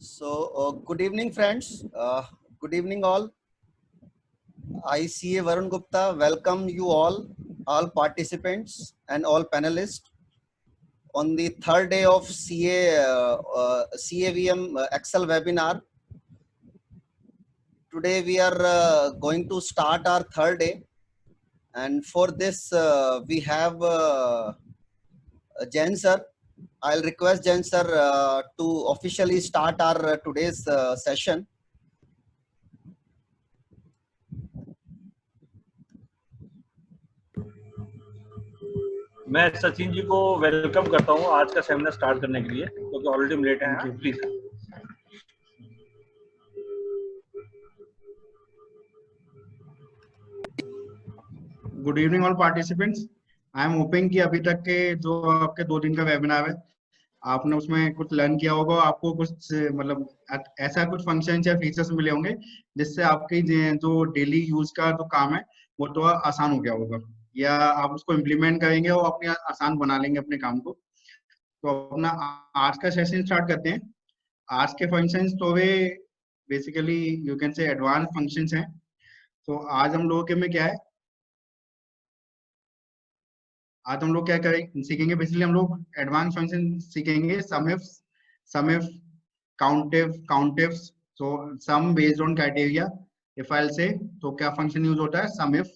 Good evening, friends. Good evening, all. I, CA Varun Gupta, welcome you all participants and all panelists on the third day of CAVM Excel webinar. Today we are going to start our third day, and for this we have Jain sir. I'll request Jain sir to officially start our today's session. मैं सचिन जी को welcome करता हूँ आज का seminar start करने के लिए, क्योंकि ऑलरेडी लेट हैं। Please. Good evening all participants. I am hoping कि अभी तक के जो आपके 2 दिन का वेबिनार है आपने उसमें कुछ लर्न किया होगा, आपको कुछ मतलब ऐसा कुछ फंक्शन या फीचर्स मिले होंगे जिससे आपकी जो डेली यूज का जो काम है वो तो आसान हो गया होगा, या आप उसको इम्प्लीमेंट करेंगे और अपने आसान बना लेंगे अपने काम को। तो अपना आज का सेशन स्टार्ट करते हैं। आज के फंक्शंस तो वे basically you can say advance functions हैं। तो आज हम लोगों के में क्या है, आज हम लोग क्या करें सीखेंगे, बेसिकली हम लोग एडवांस फंक्शन सीखेंगे। Sum if countifs. So sum based on criteria. If I say तो क्या फंक्शन यूज होता है, सम इफ।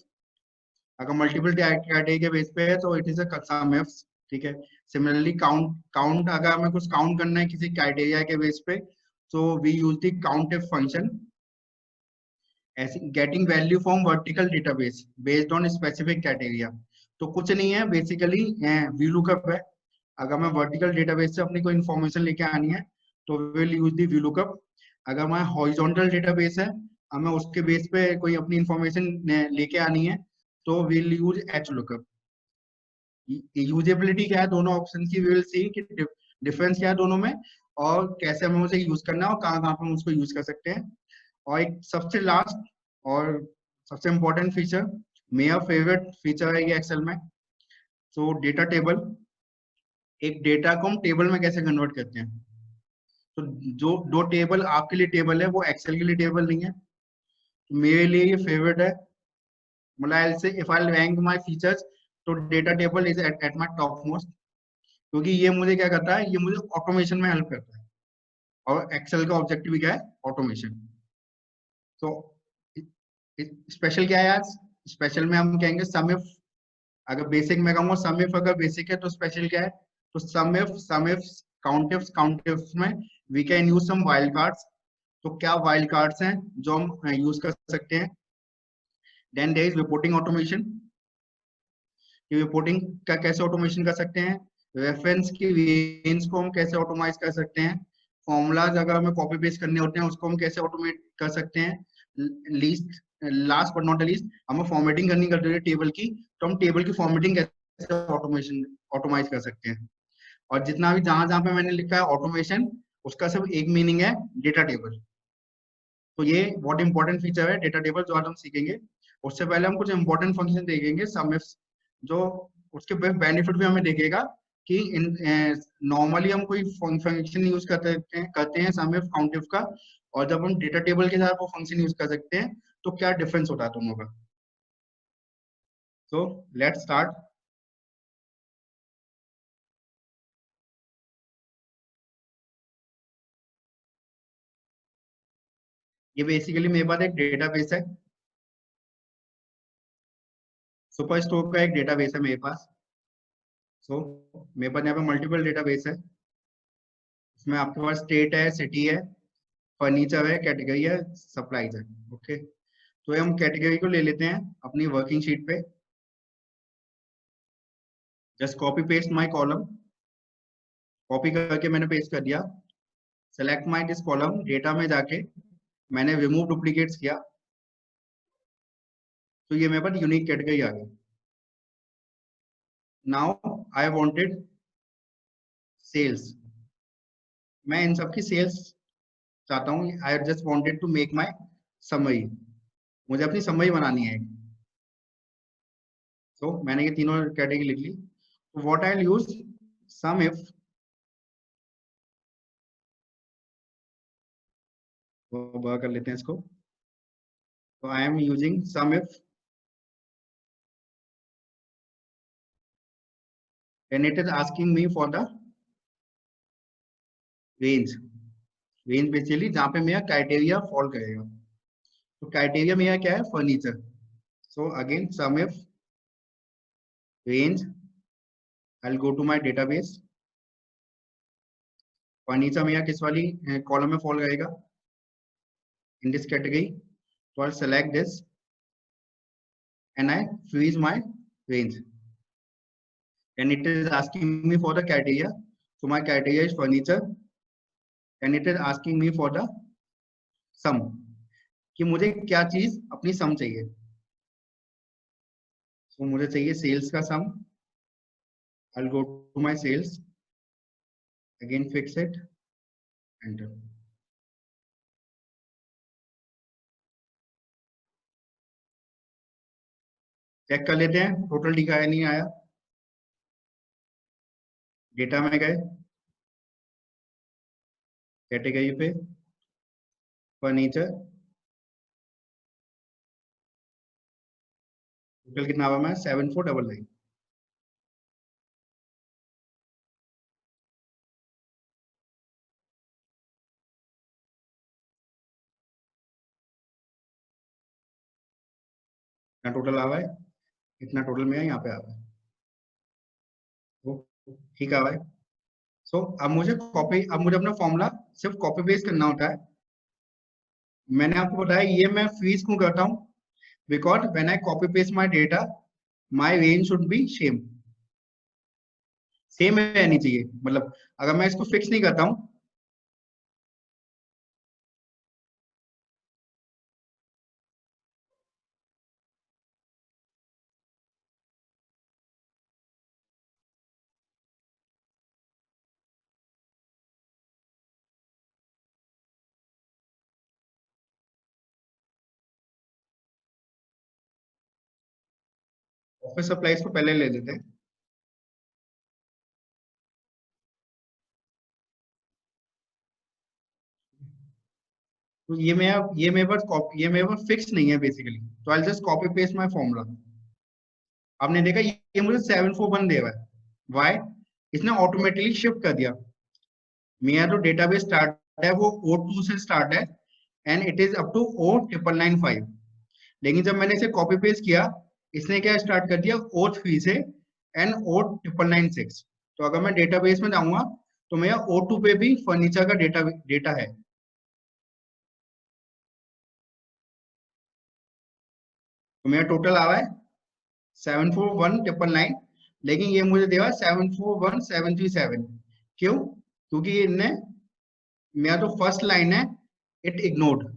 अगर मल्टीपल क्राइटेरिया के बेस पे है तो it is a sum if, ठीक है। सिमिलरली काउंट अगर हमें कुछ काउंट करना है किसी क्राइटेरिया के बेस पे, so we use the countIF function as getting value from vertical database based on specific criteria। तो कुछ नहीं है, बेसिकली VLOOKUP है। अगर मैं वर्टिकल डेटाबेस से अपनी कोई इन्फॉर्मेशन लेके आनी है तो विल यूज दी VLOOKUP। अगर मैं हॉरिजॉन्टल डेटाबेस है, हमें उसके बेस पे कोई अपनी इन्फॉर्मेशन लेके आनी है तो विल यूज HLOOKUP। यूजेबिलिटी क्या है दोनों ऑप्शन की, विल सी कि डिफरेंस क्या है दोनों में और कैसे हमें उसे यूज करना है और कहाँ कहाँ पे हम उसको यूज कर सकते हैं। और एक सबसे लास्ट और सबसे इम्पोर्टेंट फीचर, मेरा फेवरेट फीचर है ये एक्सेल में। सो डेटा टेबल। एक डेटा को हम टेबल में कैसे कन्वर्ट करते हैं। तो जो दो टेबल आपके लिए टेबल है वो एक्सेल के लिए टेबल नहीं है। तो मेरे लिए ये फेवरेट है। मतलब से if I rank my features तो data table is at my top most, क्योंकि ये मुझे क्या करता है, ये मुझे ऑटोमेशन में हेल्प करता है और एक्सेल का ऑब्जेक्टिव क्या है, ऑटोमेशन। तो स्पेशल क्या है आज, स्पेशल में हम कहेंगे सम इफ। अगर बेसिक में कहूंगा सम इफ, अगर बेसिक है तो स्पेशल क्या है, तो सम इफ काउंटिफ्स में we can use some wild cards. तो क्या वाइल्ड कार्ड्स हैं जो हम यूज कर सकते हैं। Then there is reporting automation. Reporting का कैसे ऑटोमेशन कर सकते हैं। रेफरेंस की रेंज को हम कैसे ऑटोमाइज कर सकते हैं। फॉर्मूलाज अगर हमें कॉपी पेस्ट करने होते हैं उसको हम कैसे ऑटोमेट कर सकते हैं। लास्ट बट नॉट लीस्ट, हमें फॉर्मेटिंग करनी करते हैं टेबल की, तो हम टेबल की फॉर्मेटिंग कैसे ऑटोमाइज कर सकते हैं। और जितना भी जहां जहां पे मैंने लिखा है ऑटोमेशन, उसका सिर्फ एक मीनिंग है, डेटा टेबल। तो ये बहुत इंपॉर्टेंट फीचर है डेटा टेबल जो आज हम सीखेंगे। उससे पहले हम कुछ इंपॉर्टेंट फंक्शन देखेंगे सम इफ, जो उसके बेनिफिट भी हमें देखेगा कि नॉर्मली हम कोई फंक्शन यूज करते हैं सम इफ काउंट इफ का, और जब हम डेटा टेबल के साथ वो फंक्शन यूज कर सकते हैं तो क्या डिफरेंस होता है दोनों का। So let's start. ये बेसिकली मेरे पास एक डेटाबेस है, सुपर स्टोर का एक डेटाबेस है मेरे पास। सो मेरे पास यहाँ पे मल्टीपल डेटाबेस है। इसमें आपके पास स्टेट है, सिटी है, फर्नीचर है, कैटेगरी है, सप्लाईज है। ओके, तो हम कैटेगरी को ले लेते हैं अपनी वर्किंग शीट पे। Just copy paste my column, copy करके मैंने पेस्ट कर दिया। Select my this column, data में जाके मैंने रिमूव डुप्लीकेट्स किया, तो ये मेरे पास यूनिक कैटेगरी आ गई। नाउ आई वांटेड सेल्स, मैं इन सब की सेल्स चाहता हूँ। I just wanted to make my summary, मुझे अपनी समरी बनानी है। तो मैंने ये तीनों कैटेगरी लिख ली। तो what I use, sum if वो बड़ा कर लेते हैं इसको। तो I am using sum if and it is asking me for the range। Range basically जहाँ पे मेरा क्राइटेरिया फॉल करेगा। तो क्राइटेरिया मेरा क्या है, furniture. So again sum if range, I will go to my database. Furniture मेरा किस वाली कॉलम में फॉल करेगा, इन दिस कैटेगरी। तो I select this and I freeze my range, and it is asking me for the criteria. So my criteria is furniture, and it is asking me for the sum, कि मुझे क्या चीज अपनी सम चाहिए। तो मुझे चाहिए सेल्स का sum. I will go to my cells, again fix it, enter. Check कर लेते हैं टोटल दिखाया नहीं आया। डेटा में गए, कैटेगरी पे फर्नीचर, टोटल कितना हुआ मैं 7499। इतना टोटल आ रहा है, इतना टोटल में यहाँ पे आ रहा है। तो ठीक आ रहा है। सो अब मुझे अपना फॉर्मूला सिर्फ कॉपी पेस्ट करना होता है। मैंने आपको बताया ये मैं फ्रीज क्यों करता हूँ, because when I copy paste my data, my range should be same रहनी चाहिए। मतलब अगर मैं इसको फिक्स नहीं करता हूँ, ऑफिस सप्लाईज को पहले ले लेते हैं। तो ये मेरे पास फिक्स नहीं है बेसिकली। तो I just copy paste my formula. आपने देखा ये मुझे 741 दे रहा है। वाई? इसने ऑटोमेटिकली शिफ्ट कर दिया। मेरा जो डेटाबेस स्टार्ट है वो O2 से स्टार्ट है, and it is up to O9995। लेकिन जब मैंने इसे कॉपी पेस्ट किया, इसने क्या स्टार्ट कर दिया O3 से एंड O9996। तो अगर मैं डेटाबेस में जाऊंगा तो मेरा O2 पे भी फर्नीचर का डेटा है। तो मेरा टोटल आ रहा है 741999, लेकिन ये मुझे देगा 741737। क्यों? क्योंकि इनने मेरा जो फर्स्ट लाइन है इट इग्नोर्ड।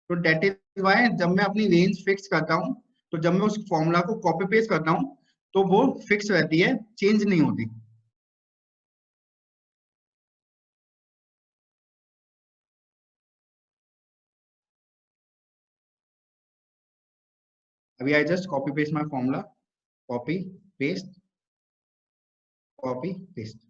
तो डेट इज वाई जब मैं अपनी रेंज फिक्स करता हूँ, तो जब मैं उस फॉर्मूला को कॉपी पेस्ट करता हूँ तो वो फिक्स रहती है, चेंज नहीं होती। अभी I just copy paste my formula, copy paste, copy paste.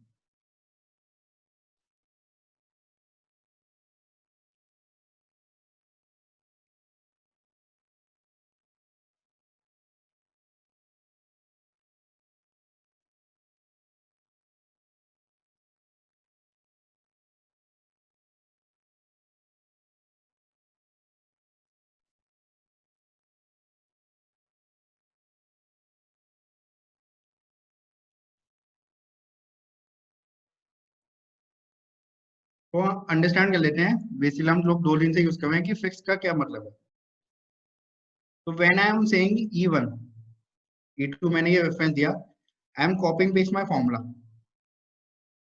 तो अंडरस्टैंड कर लेते हैं। बेसिकली हम लोग 2 दिन से यूज कर रहे हैं कि फिक्स का क्या मतलब है। तो when I am saying E1, E2 मैंने ये रेफरेंस दिया, आई am copying paste my formula.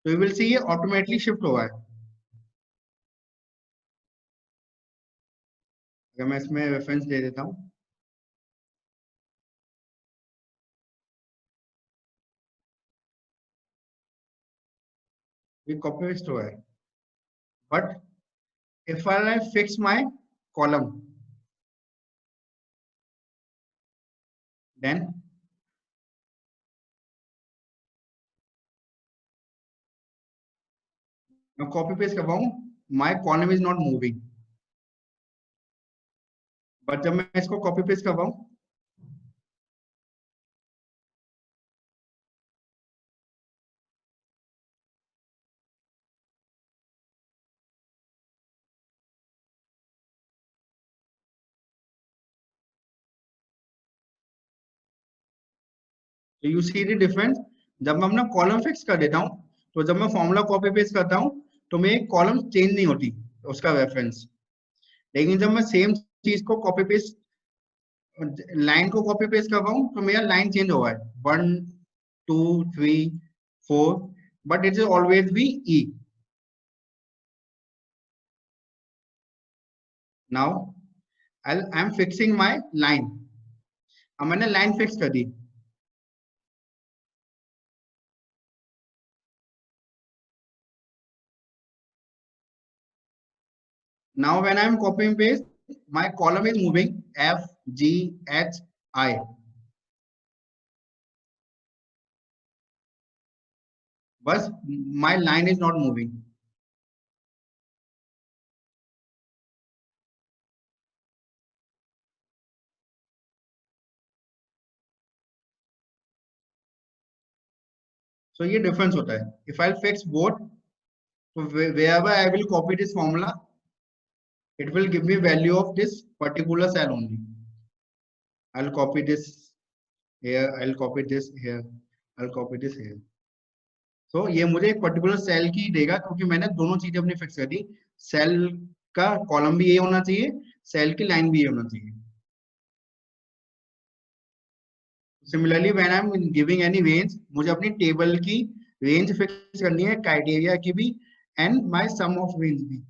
तो यू विल सी ये ऑटोमेटिकली शिफ्ट हुआ है। अगर मैं इसमें रेफरेंस दे देता हूँ, ये कॉपी पेस्ट हुआ है। But if I fix my column, then मैं कॉपी पेस्ट करवाऊं, my column is not moving. But जब मैं इसको कॉपी पेस्ट करवाऊं, तो यू सी द डिफरेंस। जब मैं अपना कॉलम फिक्स कर देता हूं, तो जब मैं फॉर्मूला कॉपी पेस्ट करता हूं, तो मेरी कॉलम चेंज नहीं होती उसका रेफरेंस। लेकिन जब मैं सेम चीज को कॉपी पेस्ट, लाइन को कॉपी पेस्ट करवाऊं, तो मेरा लाइन चेंज होगा, 1 2 3 4, but it is always B E. Now I am fixing my line. अब मैंने लाइन फिक्स कर दी। Now when I am copying paste, my column is moving F, G, H, I. But my line is not moving. So ये difference होता है. If I'll fix both, so wherever I will copy this formula, it will give me value of this particular cell only. I'll copy this here. I'll copy this here. I'll copy this here. So ये मुझे एक particular cell की देगा, क्योंकि मैंने दोनों चीजें अपनी फिक्स कर दी। सेल का कॉलम भी ये होना चाहिए, सेल की लाइन भी ये होना चाहिए। Similarly when I am giving any range, मुझे अपनी टेबल की रेंज फिक्स करनी है, क्राइटेरिया की भी, and my sum of range भी,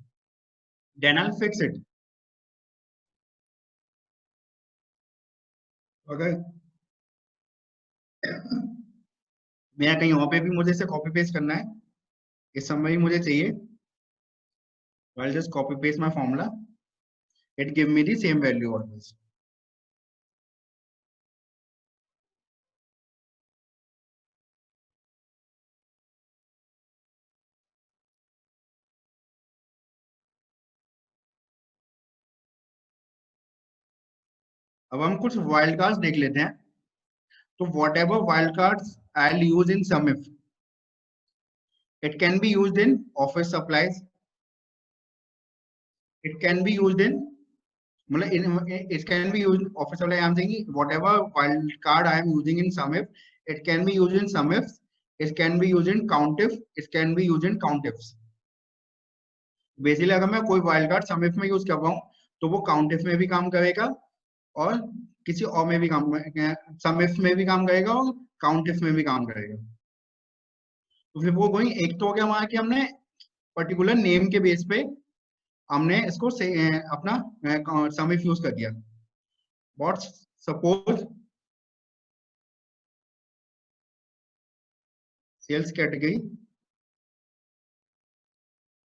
देन आई फिक्स इट। अगर मेरा कहीं और पे भी मुझे इसे कॉपी पेस्ट करना है, इस समय भी मुझे चाहिए, I just copy paste my formula, it give me the same value always. अब हम कुछ वाइल्ड कार्ड्स देख लेते हैं। तो whatever wildcards I'll use in SUMIF, it can be used in office supplies, it can be used in, it can be used in office supply. I'm saying whatever wildcard I am using in SUMIF, it can be used in SUMIF, it can be used in COUNTIF, it can be used in COUNTIFs. Basically अगर मैं कोई wild card समिफ में use कर रहा हूँ, तो वो काउंटिफ में भी काम करेगा और किसी और में भी काम, समिफ में भी काम करेगा और काउंटिफ में भी काम करेगा। तो फिर वो गोइंग, एक तो हो गया हमारा कि हमने पर्टिकुलर नेम के बेस पे हमने इसको से, अपना समिफ यूज कर दिया। What suppose sales category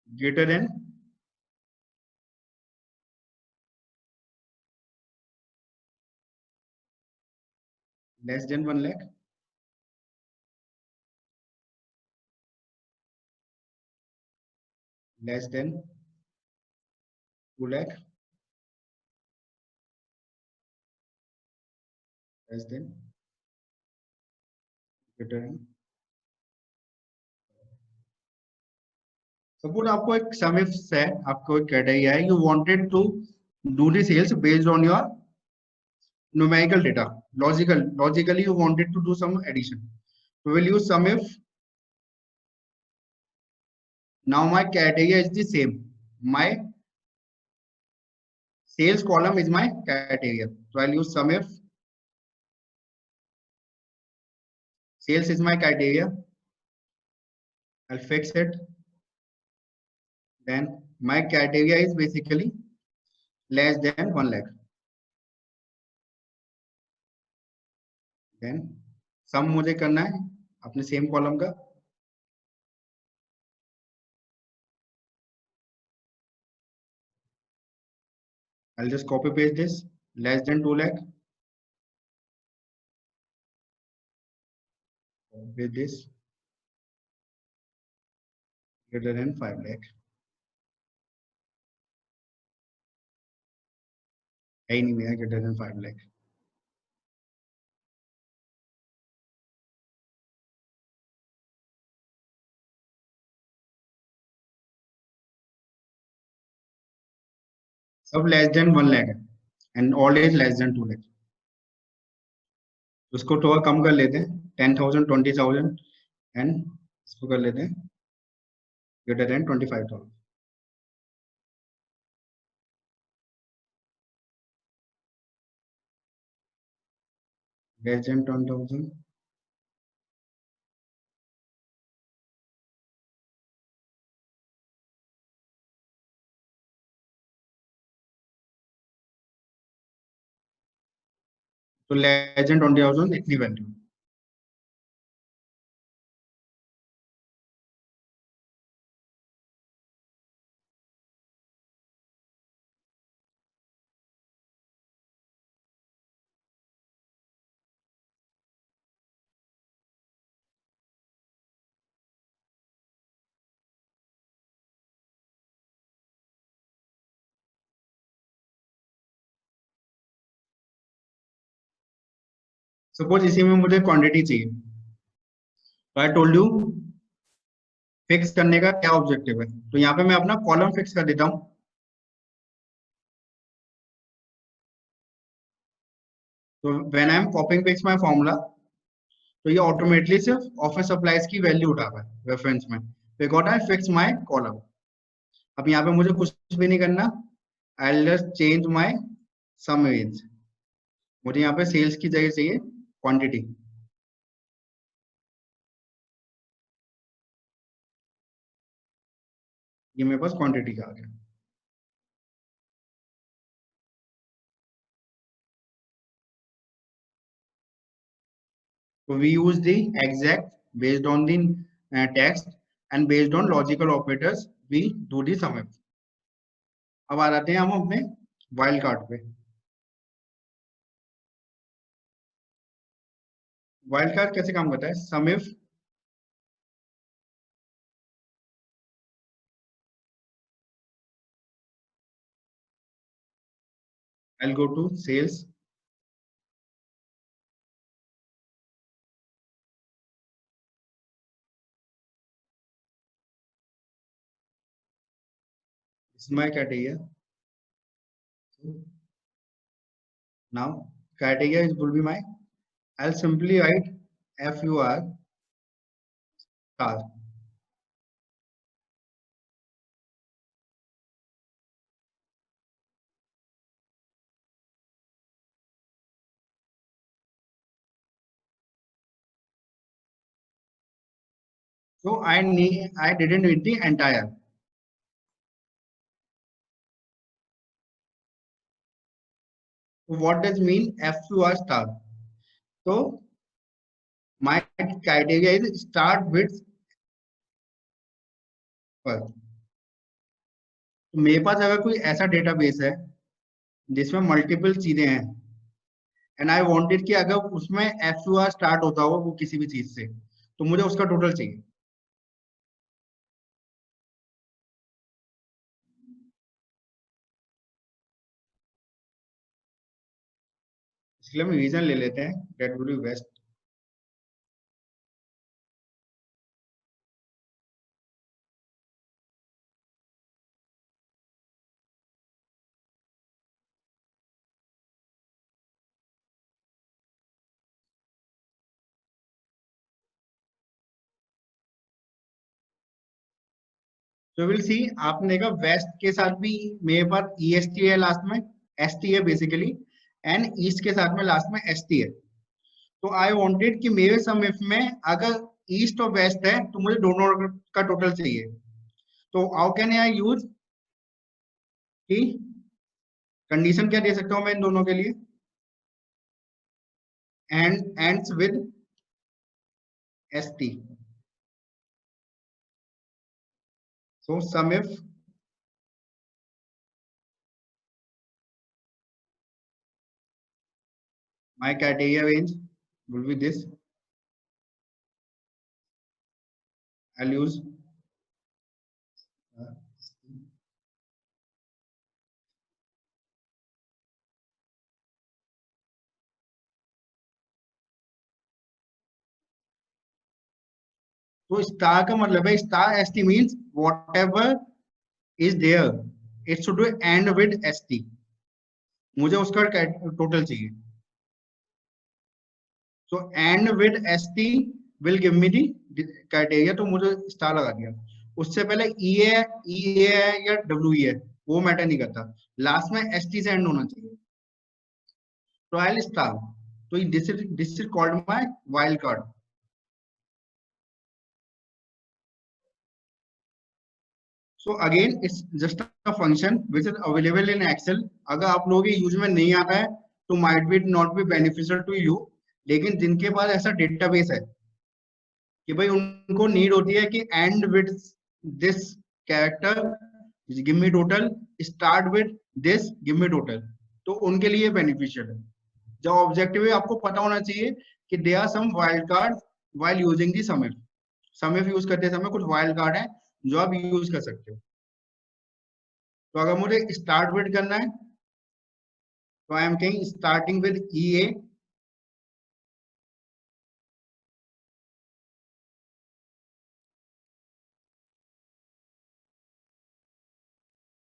greater than less than 1 lakh, less than 2 lakh, less than, greater than. Suppose आपको एक समिफ है, आपको एक क्राइटेरिया है, you wanted to do the sales based on your numerical data, logically you wanted to do some addition, we will use SUMIF. Now my criteria is the same, my sales column is my criteria, so I'll use SUMIF. Sales is my criteria, I'll fix it, then my criteria is basically less than 1 lakh, then sum मुझे करना है अपने same column का, I'll just copy paste this, less than 2 lakh, copy paste this, greater than 5 lakh, है ही नहीं मेरा greater than 5 lakh. सब less than 1 lakh है and all is less than 2 lakh. उसको थोड़ा कम कर लेते हैं 10,000 20,000 एंड इसको कर लेते हैं greater than 25,000. Less than 10,000. तो less than 20,000 इतनी वैल्यू. सपोज इसी में मुझे क्वांटिटी चाहिए, तो आई टोल्ड यू फिक्स करने का क्या ऑब्जेक्टिव है. तो यहाँ पे मैं अपना कॉलम फिक्स कर देता हूँ. तो when I am कॉपिंग fix my formula, तो ये ऑटोमेटिकली सिर्फ ऑफिस सप्लाईज की वैल्यू उठा पाए रेफरेंस में, because I fix my column. अब यहाँ पे मुझे कुछ भी नहीं करना. I just change my sum range. मुझे यहाँ पे सेल्स की जगह चाहिए क्वांटिटी. ये मेरे पास क्वांटिटी का आ गया. So we use the exact based on the text and based on logical operators we do the sum if. अब आ जाते हैं हम अपने वाइल्ड कार्ड पे. वाइल्ड कार्ड कैसे काम करता है? Sum if I'll go to sales. This is my criteria. Now criteria is will be my, I'll simply write FUR star. So I didn't need the entire. So what does mean FUR star? So my criteria is start with first. तो मेरे पास अगर कोई ऐसा database है जिसमें multiple चीजें हैं and I wanted कि अगर उसमें FUR स्टार्ट होता हो वो किसी भी चीज से, तो मुझे उसका टोटल चाहिए. इसलिए हम रीजन ले लेते हैं दैट वुड बी बेस्ट. तो विल सी, आपने देखा वेस्ट के साथ भी मेरे पास EST है लास्ट में, ST है बेसिकली, एंड ईस्ट के साथ में लास्ट में ST है. तो आई वांटेड कि मेरे सम इफ में अगर ईस्ट और वेस्ट है तो मुझे दोनों का टोटल चाहिए. तो हाउ कैन आई यूज कि कंडीशन क्या दे सकता हूं मैं इन दोनों के लिए? And ends with ST. So sum if my criteria range will be this, I'll use तो स्टार का मतलब है star ST means whatever is there it should end with ST, मुझे उसका टोटल चाहिए। So end with ST will give me the criteria, तो मुझे star लगा दिया। उससे पहले ई है या डब्ल्यू है वो मैटर नहीं करता, लास्ट में एसटी से एंड होना चाहिए, तो आई स्टार। तो this is called my wild card. So again it's just a function which is available in Excel. अगर आप लोगों के यूज में नहीं आता है तो might be not be beneficial to you, लेकिन जिनके पास ऐसा डेटाबेस है कि भाई उनको नीड होती है कि and with this character give me total, start with this give me total, तो उनके लिए बेनिफिशियल है। जब ऑब्जेक्टिव है आपको पता होना चाहिए कि they are some wild card while using the sum if. Sum if use करते समय कुछ वाइल्ड कार्ड है जो आप यूज कर सकते हो। तो अगर मुझे स्टार्ट विद करना है तो आई एम कहीं स्टार्टिंग विद ई ए,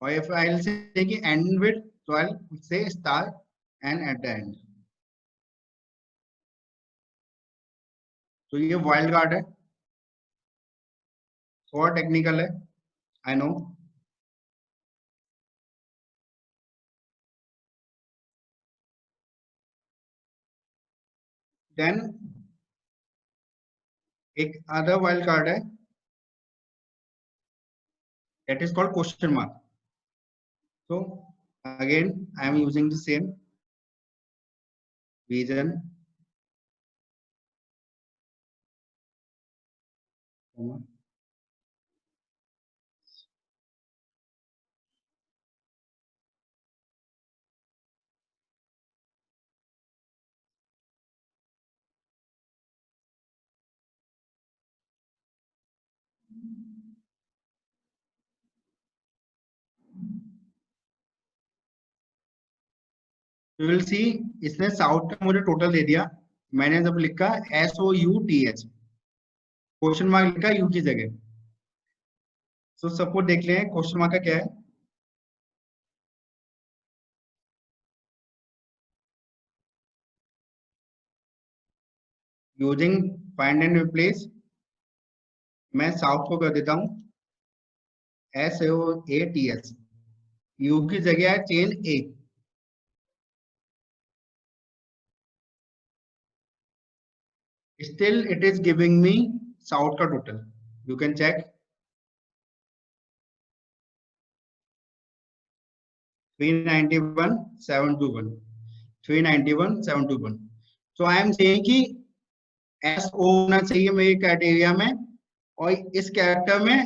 और इफ आई विल से कि एंड विद, तो आई विल से star and at the end. तो ये वाइल्ड कार्ड है, थोड़ा टेक्निकल है आई नो। देन एक अदर वाइल्ड कार्ड है that is called question mark. So again I am using the same region, you will see इसने south का मुझे टोटल दे दिया, मैंने जब लिखा SOUTH, क्वेश्चन मार्क लिखा यू की जगह। सो सपोज देख लें क्वेश्चन मार्क का क्या है, यूजिंग फाइंड एंड रिप्लेस, मैं साउथ को कर देता हूँ SOATH, यू की जगह है chain A. Still it is giving me south का total, you can check 391,721, 391,721। so I am saying कि SO होना चाहिए मेरे क्राइटेरिया में, और इस कैरेक्टर में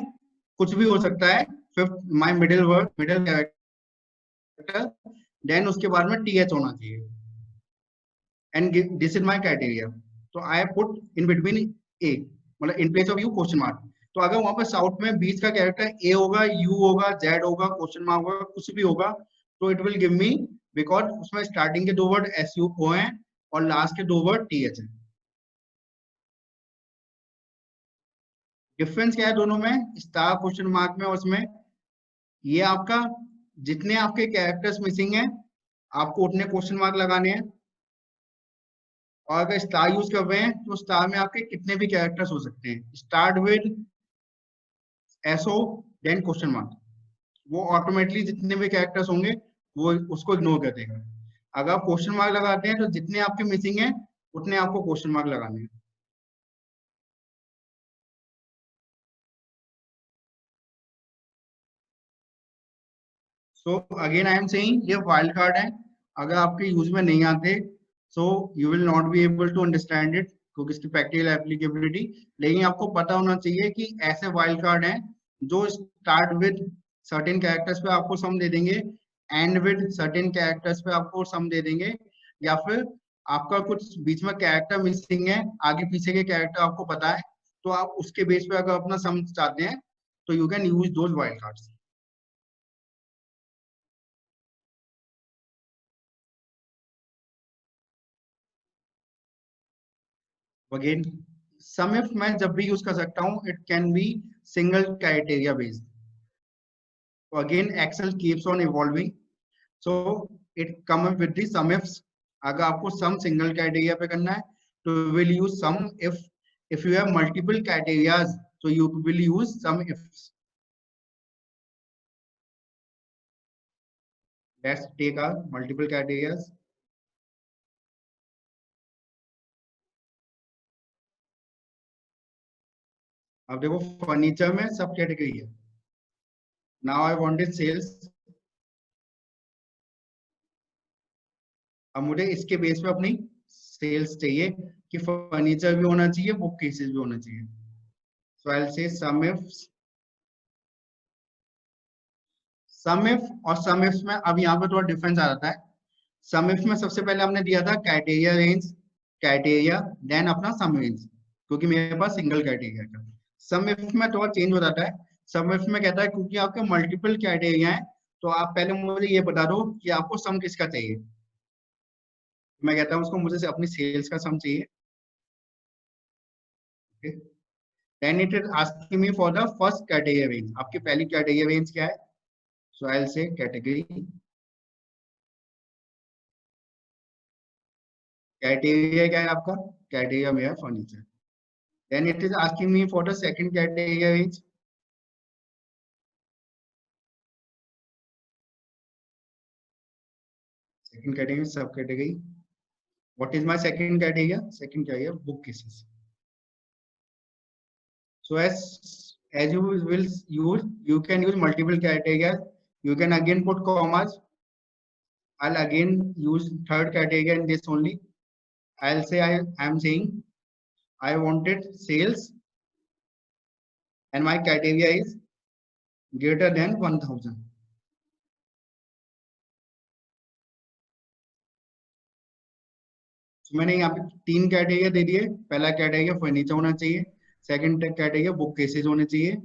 कुछ भी हो सकता है, fifth my middle word middle character, then उसके बाद में TH होना चाहिए, and this is my criteria. तो I put in between A, मतलब in place of you question mark. तो अगर वहां पर साउथ में बीच का कैरेक्टर ए होगा, यू होगा, जेड होगा, क्वेश्चन मार्क होगा, कुछ भी होगा, तो it will give me, because उसमें स्टार्टिंग के दो वर्ड SU हैं और लास्ट के दो वर्ड TH हैं। डिफरेंस क्या है दोनों में, स्टार क्वेश्चन मार्क में और उसमें, ये आपका जितने आपके कैरेक्टर्स मिसिंग हैं आपको उतने क्वेश्चन मार्क लगाने हैं, और अगर स्टार यूज कर रहे हैं तो स्टार में आपके कितने भी कैरेक्टर्स हो सकते हैं, start with SO then question mark, वो ऑटोमेटिकली जितने भी कैरेक्टर्स होंगे वो उसको इग्नोर कर देगा। अगर आप क्वेश्चन मार्क लगाते हैं तो जितने आपके मिसिंग हैं उतने आपको क्वेश्चन मार्क लगाने हैं। So again I am saying ये वाइल्ड कार्ड है, अगर आपके यूज में नहीं आते so you will not be able to understand it, क्योंकि इसकी प्रैक्टिकल एप्लीकेबिलिटी, लेकिन आपको पता होना चाहिए कि ऐसे वाइल्ड कार्ड हैं जो स्टार्ट विद सर्टेन कैरेक्टर्स पे आपको सम दे देंगे, एंड विद सर्टेन कैरेक्टर्स पे आपको सम दे देंगे, या फिर आपका कुछ बीच में कैरेक्टर मिसिंग है, आगे पीछे के कैरेक्टर आपको पता है, तो आप उसके बेस पे अगर अपना सम चाहते हैं तो you can use those wild cards. Again sum if मैं जब भी यूज कर सकता हूँ, it can be single criteria based. Again Excel keeps on evolving, so it come up with the sum ifs. अगर आपको सम सिंगल क्राइटेरिया पे करना है तो will use sum if. If you have multiple criterias so you will use sum ifs. Let's take our multiple criteria. अब देखो furniture में सब कैटेगरी है. Now I wanted sales. अब मुझे इसके बेस पे अपनी सेल्स चाहिए कि फर्नीचर भी होना चाहिए, बुक केसेस भी होना चाहिए. सो आई विल से सम इफ्स. सम इफ और सम इफ्स में अब यहाँ पे थोड़ा डिफरेंस आ जाता है. सम इफ में सबसे पहले हमने दिया था क्राइटेरिया रेंज, क्राइटेरिया, देन अपना सम रेंज, क्योंकि मेरे पास सिंगल क्राइटेरिया था. सम इफ में थोड़ा चेंज हो जाता है. सम इफ में कहता है क्योंकि आपके मल्टीपल क्राइटेरिया है तो आप पहले मुझे ये बता दो कि आपको सम किसका चाहिए. मैं कहता हूँ उसको मुझे अपनी सेल्स का सम चाहिए. Then it is asking me for the first criteria range. आपकी पहली क्राइटेरिया रेंज क्या है? So I will say category. Criteria क्या है आपका? क्राइटेरिया में है furniture. Then it is asking me for the second category range. Second category is subcategory. What is my second category? Second category book cases. So as you will use, you can use multiple criteria. You can again put commas. I'll again use third category in this only. I'll say I am saying I wanted sales and my criteria is greater than 1000. So मैंने यहाँ पे 3 category दे दिए. पहला category furniture होना चाहिए, second category book cases होने चाहिए,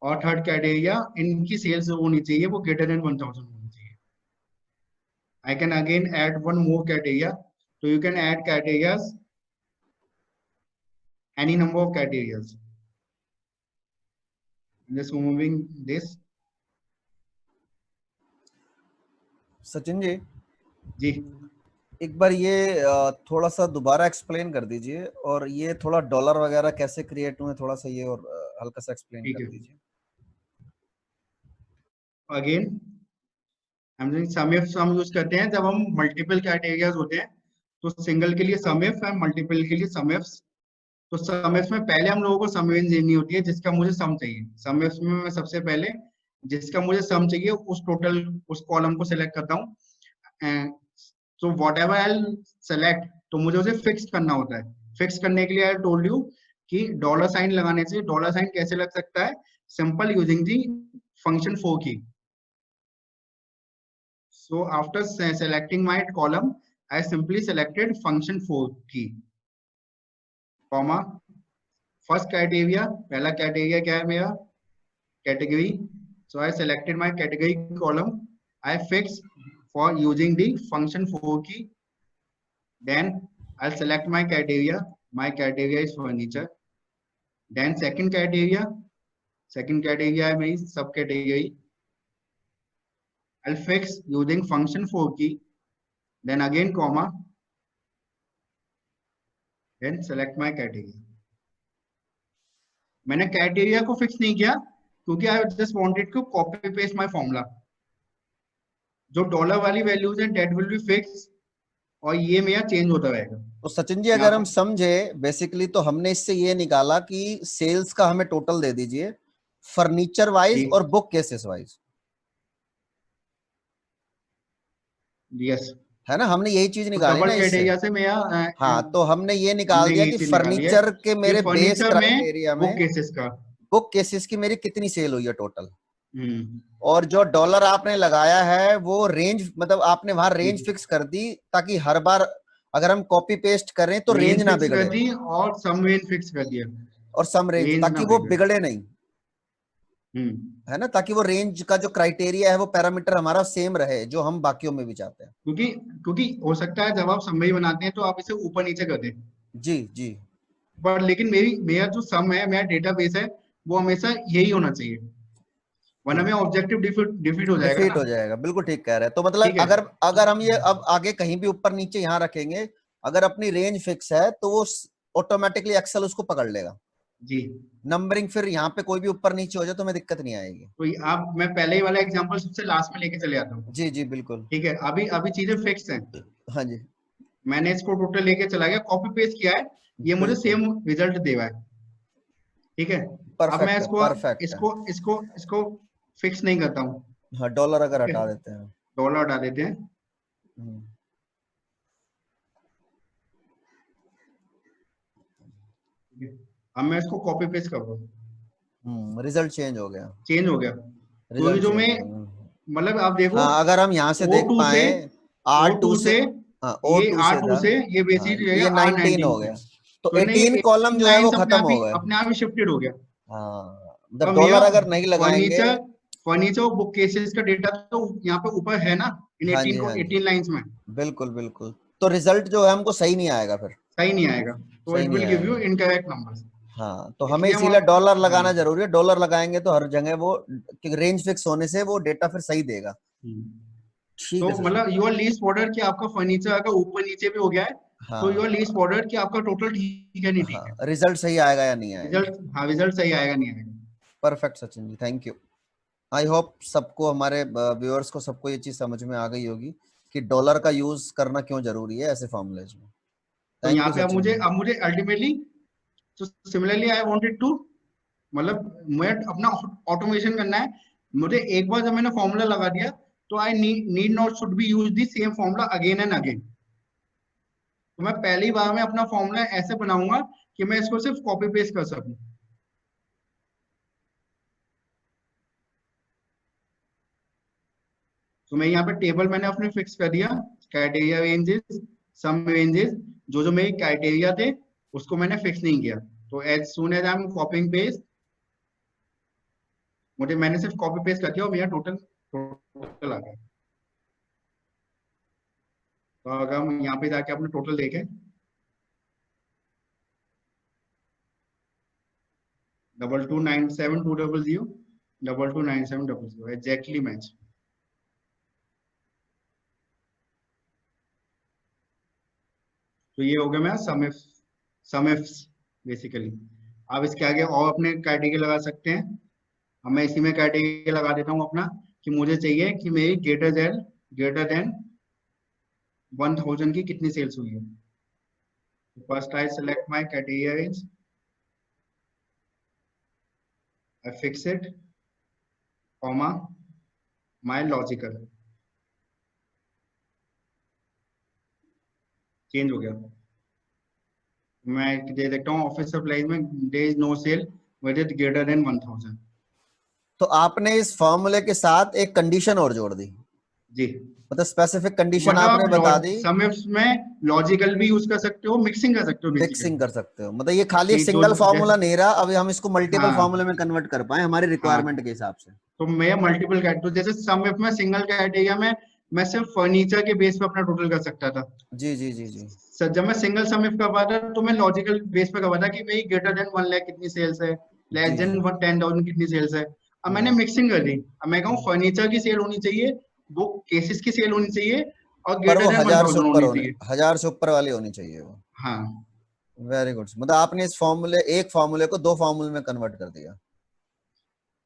और थर्ड कैटेगरी इनकी सेल्स होनी चाहिए वो ग्रेटर देन 1000 होनी चाहिए. I can again add one more criteria. So you can add criteria, any number of criteria. Just moving this. Sachin ji जी एक बार ये थोड़ा सा दोबारा एक्सप्लेन कर दीजिए, और ये थोड़ा डॉलर वगैरह कैसे क्रिएट हुए थोड़ा सा ये और हल्का सा एक्सप्लेन कर दीजिए. अगेन हम सम इफ हम यूज करते हैं जब हम मल्टीपल क्राइटेरिया होते हैं. तो सिंगल के लिए सम इफ है, मल्टीपल के लिए सम इफ्स. तो सम इफ में पहले हम लोगों को सम रेंज देनी होती है जिसका मुझे सम चाहिए. सम इफ में मैं सबसे पहले जिसका मुझे सम चाहिए उस टोटल उस कॉलम को सिलेक्ट करता हूँ. So what ever I select, तो मुझे उसे फिक्स करना होता है. फिक्स करने के लिए आई टोल्ड यू कि डॉलर साइन लगाने से. डॉलर साइन कैसे लग सकता है? Simple using the function for की. So after selecting my column, I simply selected function for key, comma, first criteria. पहला criteria क्या है मेरा? Category. So I selected my category column. I fix for using the function for key. Then I'll select my criteria. My criteria is furniture. Then second criteria. Second criteria है मेरी subcategory. I'll fix using function for key, then again comma, then select my category. मैंने criteria को fix नहीं किया क्योंकि I just wanted to copy paste my formula. जो dollar वाली values है that will be fixed और ये मेरा चेंज होता रहेगा. तो सचिन जी अगर हम समझे बेसिकली तो हमने इससे ये निकाला कि सेल्स का हमें टोटल दे दीजिए फर्नीचर वाइज और बुक केसेस वाइज. यस है ना, हमने यही चीज निकाली ना इससे. से मेरा हाँ, तो हमने ये निकाल दिया कि फर्नीचर के मेरे बेस क्राइटेरिया में बुक केसेस की मेरी कितनी सेल हुई है टोटल. और जो डॉलर आपने लगाया है वो रेंज, मतलब आपने वहां रेंज फिक्स कर दी ताकि हर बार अगर हम कॉपी पेस्ट करें तो रेंज ना बिगड़े, और सम रेंज फिक्स कर दिया, और सम रेंज ताकि वो बिगड़े नहीं, है ना, ताकि वो रेंज का जो क्राइटेरिया है वो पैरामीटर हमारा सेम रहे जो हम बाकियों में भी चाहते हैं. क्योंकि हो सकता है जब आप समरी बनाते हैं तो आप इसे ऊपर नीचे कर दें. जी जी. पर लेकिन मेरा जो सम है, मेरा डेटाबेस है, वो हमेशा यही होना चाहिए, वरना मेरा ऑब्जेक्टिव डिफीट हो जाएगा डिफीट ना। हो जाएगा, बिल्कुल ठीक कह रहे हैं। तो मतलब ठीक है। अगर अगर हम ये अब आगे कहीं भी ऊपर नीचे यहाँ रखेंगे, अगर अपनी रेंज फिक्स है तो वो ऑटोमेटिकली एक्सेल उसको पकड़ लेगा। जी। नंबरिंग फिर यहाँ पे कोई भी ऊपर नीचे हो जाए तो हमें दिक्कत नहीं आएगी। तो आप, मैं पहले ही वाला एग्जांपल सबसे लास्ट में लेके चले आता हूँ। जी जी बिल्कुल। ठीक है, अभी अभी चीजें फिक्स हैं, हाँ जी मैंने इसको टोटल लेके चला गया, कॉपी पेस्ट किया है, ये मुझे बिल्कुल। सेम रिजल्ट दे रहा है। ठीक है। अब मैं परफेक्ट है, इसको परफेक्ट है। इसको इसको इसको फिक्स नहीं करता हूँ। हाँ, डॉलर अगर ठीक है, हटा देते हैं। डॉलर हटा देते हैं। हम्म, ठीक है, अब मैं इसको कॉपी पेस्ट कर रहा हूँ, रिजल्ट चेंज हो गया। चेंज हो गया। तो ये रिजल्ट जो चेंज मैं, हो गया। मतलब आप देखो, हाँ, अगर हम यहाँ से देख O2 से, पाए R2 O2 से, से, हाँ ये O2 से R2 था, से ये हाँ बेसिकली रहेगा ये 19 R19 हो से। गया, तो तो नहीं, 18 ये कॉलम 18 जो है वो लाइंस खत्म हो गए। अपने आप ही शिफ्टेड हो गया। हाँ, तो मतलब मेरा डॉलर अगर नहीं लगाएंगे। फर्नीचर फर्नीचर और बुक केसेस का डेटा तो यहाँ पे ऊपर है ना, इन हाँ 18 जी को हाँ जी 18 लाइंस में। बिल्कुल बिल्कुल। तो रिजल्ट जो है हमको सही नहीं आएगा फिर। सही नहीं आएगा, तो सही इट नहीं विल गिव यू आएगा। Incorrect numbers. हाँ, तो हमें इसलिए हम इसीलिए डॉलर हाँ। लगाना जरूरी है। डॉलर लगाएंगे तो हर जगह वो रेंज फिक्स होने से वो डेटा फिर सही देगा। ठीक तो है सचिन। मतलब योर लीस्ट ऑर्डर कि आपका फर्नीचर अगर ऊपर नीचे भी हो गया है, तो योर हाँ लीस्ट ऑर्डर कि आपका टोटल ठीक है नहीं ठीक हाँ, है, रिजल्ट सही आएगा या नहीं आएगा। रिजल्ट, हाँ रिजल्ट सही आएगा नहीं आएगा। Perfect Sachin ji, thank you. I hope सबको, हमारे व्यूअर्स को सबको ये चीज समझ में आ गई होगी कि डॉलर का यूज करना क्यों जरूरी है ऐसे फॉर्मूलेज में। तो थैंक यहाँ यू पे सचिन जी। अब मुझे अल्टीमेटली, तो सिमिलरली आई वांटेड टू, मतलब मैं अपना ऑटोमेशन करना है, मुझे एक बार जब मैंने फॉर्मूला लगा दिया, तो I need not should be use the same formula again and again. तो मैं पहली बार में अपना फॉर्मूला ऐसे बनाऊंगा कि मैं इसको सिर्फ कॉपी पेस्ट कर सकूं। तो मैं यहाँ पे टेबल मैंने अपने फिक्स कर दिया, क्राइटेरिया रेंजेस, सम रेंजेस, जो मेरे क्राइटेरिया थे उसको मैंने फिक्स नहीं किया। तो as soon as I am copying paste, मुझे मैंने सिर्फ कॉपी पेस्ट कर दिया और मेरा टोटल टोटल आ गया। तो अगर हम यहाँ पे जाके अपने टोटल देखें, 2297,200, 2297,000 एग्जैक्टली मैच। तो ये हो गया मेरा सम इफ बेसिकली। आप इसके आगे और अपने क्राइटेरिया लगा सकते हैं। अब मैं इसी में क्राइटेरिया लगा देता हूँ अपना, कि मुझे चाहिए कि मेरी ग्रेटर देन 1000 की कितनी सेल्स हुई है। First I select my criteria range, I fix it, comma, my logical, change हो गया। मैं दे देखता हूँ ऑफिस सप्लाईज में there is no sale with it greater than 1000। तो आपने इस फॉर्मूले के साथ एक कंडीशन और जोड़ दी, जी, मतलब स्पेसिफिक कंडीशन मतलब आपने बता दी। आप सम इफ्स में लॉजिकल भी यूज कर सकते हो, मिक्सिंग कर सकते हो मिक्सिंग बेसिकली। कर सकते हो, मतलब ये खाली एक कि जो सिंगल फार्मूला जैसे, नहीं रहा, अभी हम इसको मल्टीपल फार्मूले हाँ में कन्वर्ट कर पाए हमारी हाँ, रिक्वायरमेंट के हिसाब से। तो मैं मल्टीपल तो जैसे सम इफ में सिंगल क्राइटेरिया में मैं सिर्फ फर्नीचर के बेस पे अपना टोटल कर सकता था। जी जी जी जी जब मैं सिंगल सम इफ कर पाता तो मैं लॉजिकल बेस पे कर पाता कि भाई ग्रेटर देन 1 लाख कितनी सेल्स है, लेस जी देन जी। 10,000 कितनी सेल्स है। अब मैंने हम्म, मिक्सिंग कर दी, अब मैं कहूँ फर्नीचर की सेल होनी चाहिए, वो केसेस की सेल होनी चाहिए, और पर ग्रेटर वो देन 1000 से 1000 ऊपर होनी होने, चाहिए। 1000 से ऊपर वाली होनी चाहिए वो। हाँ, वेरी गुड, मतलब आपने इस फॉर्मूले, एक फॉर्मूले को दो फॉर्मूले में कन्वर्ट कर दिया,